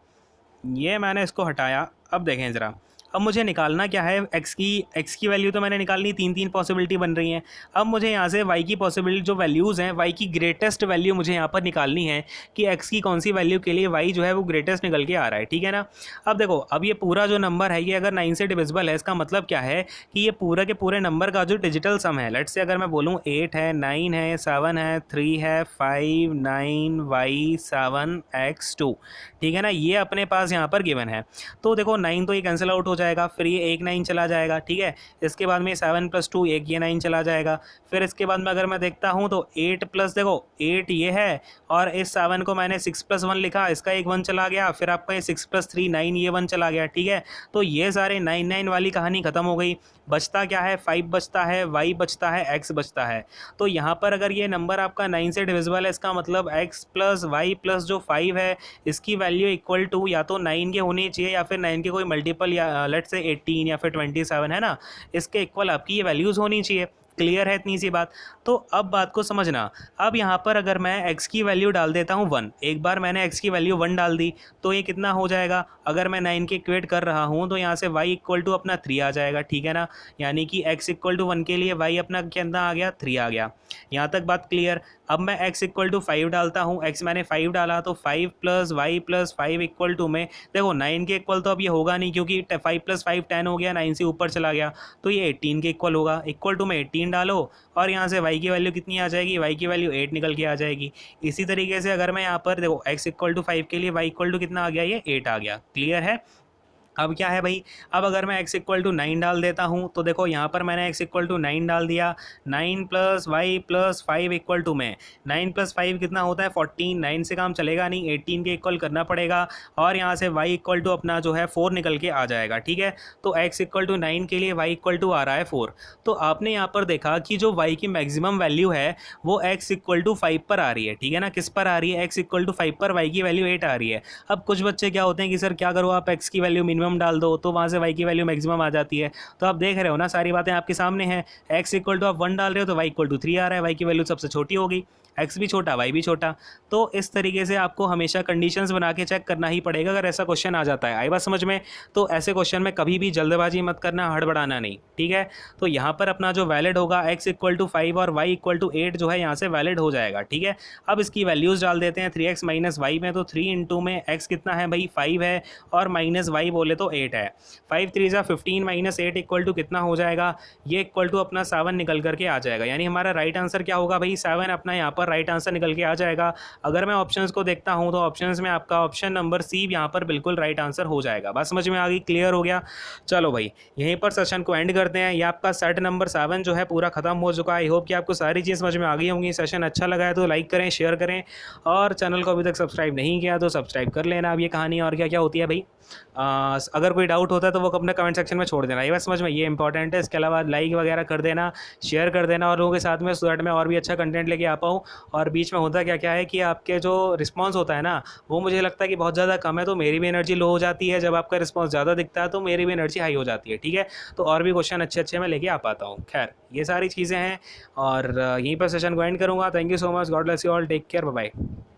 ये मैंने इसको हटाया। अब देखें ज़रा, अब मुझे निकालना क्या है? x की वैल्यू तो मैंने निकालनी, 3 पॉसिबिलिटी बन रही हैं। अब मुझे यहाँ से y की पॉसिबिलिटी जो वैल्यूज़ हैं, y की ग्रेटेस्ट वैल्यू मुझे यहाँ पर निकालनी है कि x की कौन सी वैल्यू के लिए y जो है वो ग्रेटेस्ट निकल के आ रहा है। ठीक है ना? अब देखो, अब ये पूरा जो नंबर है ये अगर 9 से डिविजिबल है, इसका मतलब क्या है कि ये पूरे के पूरे नंबर का जो डिजिटल सम है, लेट्स से अगर मैं बोलूँ 8 है, 9 है, 7 है, 3 है, 5 9 y 7 x2। ठीक है ना? ये अपने पास यहाँ पर गिवन है। तो देखो 9 तो ये कैंसिल आउट हो जाएगा, फिर ये एक 9 चला जाएगा। ठीक है? इसके बाद में 7 + 2 एक ये 9 चला जाएगा। फिर इसके बाद में अगर मैं देखता हूँ तो 8 प्लस देखो 8 ये है, और इस 7 को मैंने 6 + 1 लिखा, इसका एक 1 चला गया, फिर आपका ये 6 + 3 9 ये 1 चला गया। ठीक है? तो ये सारे 9 9 वाली कहानी ख़त्म हो गई। बचता क्या है? 5 बचता है, y बचता है, x बचता है। तो यहाँ पर अगर ये नंबर आपका 9 से डिविजिबल है, इसका मतलब x प्लस y प्लस जो 5 है इसकी वैल्यू इक्वल टू या तो 9 के होनी चाहिए या फिर 9 के कोई मल्टीपल, या लेट्स से 18 या फिर 27 है ना, इसके इक्वल आपकी ये वैल्यूज़ होनी चाहिए। क्लियर है इतनी सी बात? तो अब बात को समझना। अब यहाँ पर अगर मैं x की वैल्यू डाल देता हूँ 1, एक बार मैंने x की वैल्यू 1 डाल दी तो ये कितना हो जाएगा? अगर मैं 9 के इक्वेट कर रहा हूँ तो यहाँ से y इक्वल टू अपना 3 आ जाएगा। ठीक है ना? यानी कि x इक्वल टू 1 के लिए y अपना कितना आ गया? 3 आ गया। यहाँ तक बात क्लियर? अब मैं x इक्वल टू 5 डालता हूँ, x मैंने 5 डाला तो 5 plus y plus 5 equal to में, देखो 9 के इक्वल तो अब ये होगा नहीं क्योंकि 5 प्लस 5 10 हो गया, 9 से ऊपर चला गया, तो ये 18 के इक्वल होगा। इक्वल टू में 18 डालो और यहाँ से y की वैल्यू कितनी आ जाएगी, y की वैल्यू 8 निकल के आ जाएगी। इसी तरीके से अगर मैं यहाँ पर देखो x इक्वल टू 5 के लिए y इक्वल टू कितना आ गया, ये 8 आ गया। क्लियर है। अब क्या है भाई, अब अगर मैं x इक्वल टू 9 डाल देता हूँ तो देखो यहाँ पर मैंने x इक्वल टू 9 डाल दिया, 9 plus y plus 5 equal to में 9 प्लस 5 कितना होता है 14, 9 से काम चलेगा नहीं, 18 के इक्वल करना पड़ेगा और यहाँ से y इक्वल टू अपना जो है 4 निकल के आ जाएगा। ठीक है, तो x इक्वल टू 9 के लिए y इक्वल टू आ रहा है 4। तो आपने यहाँ पर देखा कि जो y की मैक्सिमम वैल्यू है वो x इक्वल टू 5 पर आ रही है। ठीक है ना, किस पर आ रही है, x इक्वल टू 5 पर y की वैल्यू 8 आ रही है। अब कुछ बच्चे क्या होते हैं कि सर क्या करो, आप x की वैल्यू मिनिमम डाल दो तो वहाँ से y की वैल्यू मैक्सिमम आ जाती है। तो आप देख रहे हो ना, सारी बातें आपके सामने हैं। x इक्वल टू आप 1 डाल रहे हो तो y इक्वल टू 3 आ रहा है, y की वैल्यू सबसे छोटी होगी, x भी छोटा y भी छोटा। तो इस तरीके से आपको हमेशा कंडीशंस बना के चेक करना ही पड़ेगा अगर ऐसा क्वेश्चन आ जाता है। आई बात समझ में। तो ऐसे क्वेश्चन में कभी भी जल्दबाजी मत करना, हड़बड़ाना नहीं। ठीक है, तो यहाँ पर अपना जो वैलिड होगा x इक्वल टू 5 और y इक्वल टू 8 जो है यहाँ से वैलिड हो जाएगा। ठीक है, अब इसकी वैल्यूज़ डाल देते हैं 3x माइनस वाई में। तो 3 इंटू में x कितना है भाई 5 है और माइनस वाई बोले तो 8 है। 5 3 जा 15 माइनस 8 इक्वल टू कितना हो जाएगा, ये इक्वल टू अपना 7 निकल करके आ जाएगा। यानी हमारा राइट आंसर क्या होगा भाई 7 अपना यहाँ पर राइट आंसर निकल के आ जाएगा। अगर मैं ऑप्शंस को देखता हूँ तो ऑप्शंस में आपका ऑप्शन नंबर सी यहाँ पर बिल्कुल राइट आंसर हो जाएगा। बात समझ में आ गई, क्लियर हो गया। चलो भाई यहीं पर सेशन को एंड करते हैं। ये आपका सेट नंबर 7 जो है पूरा खत्म हो चुका है। आई होप कि आपको सारी चीज़ समझ में आ गई होंगी। सेशन अच्छा लगा है तो लाइक करें, शेयर करें और चैनल को अभी तक सब्सक्राइब नहीं किया तो सब्सक्राइब कर लेना। अब ये कहानी और क्या क्या होती है भाई, अगर कोई डाउट होता है तो वो अपने कमेंट सेक्शन में छोड़ देना, ये बस समझ में, ये इंपॉर्टेंट है। इसके अलावा लाइक वगैरह कर देना, शेयर कर देना और लोगों के साथ में, सो दैट मैं और भी अच्छा कंटेंट लेके आ पाऊँ। और बीच में होता क्या क्या है कि आपके जो रिस्पॉन्स होता है ना वो मुझे लगता है कि बहुत ज़्यादा कम है, तो मेरी भी एनर्जी लो हो जाती है। जब आपका रिस्पॉन्स ज़्यादा दिखता है तो मेरी भी एनर्जी हाई हो जाती है। ठीक है, तो और भी क्वेश्चन अच्छे अच्छे मैं लेके आ पाता हूँ। खैर ये सारी चीज़ें हैं और यहीं पर सेशन को एंड करूँगा। Thank you so much, God bless you all, take care, bye bye.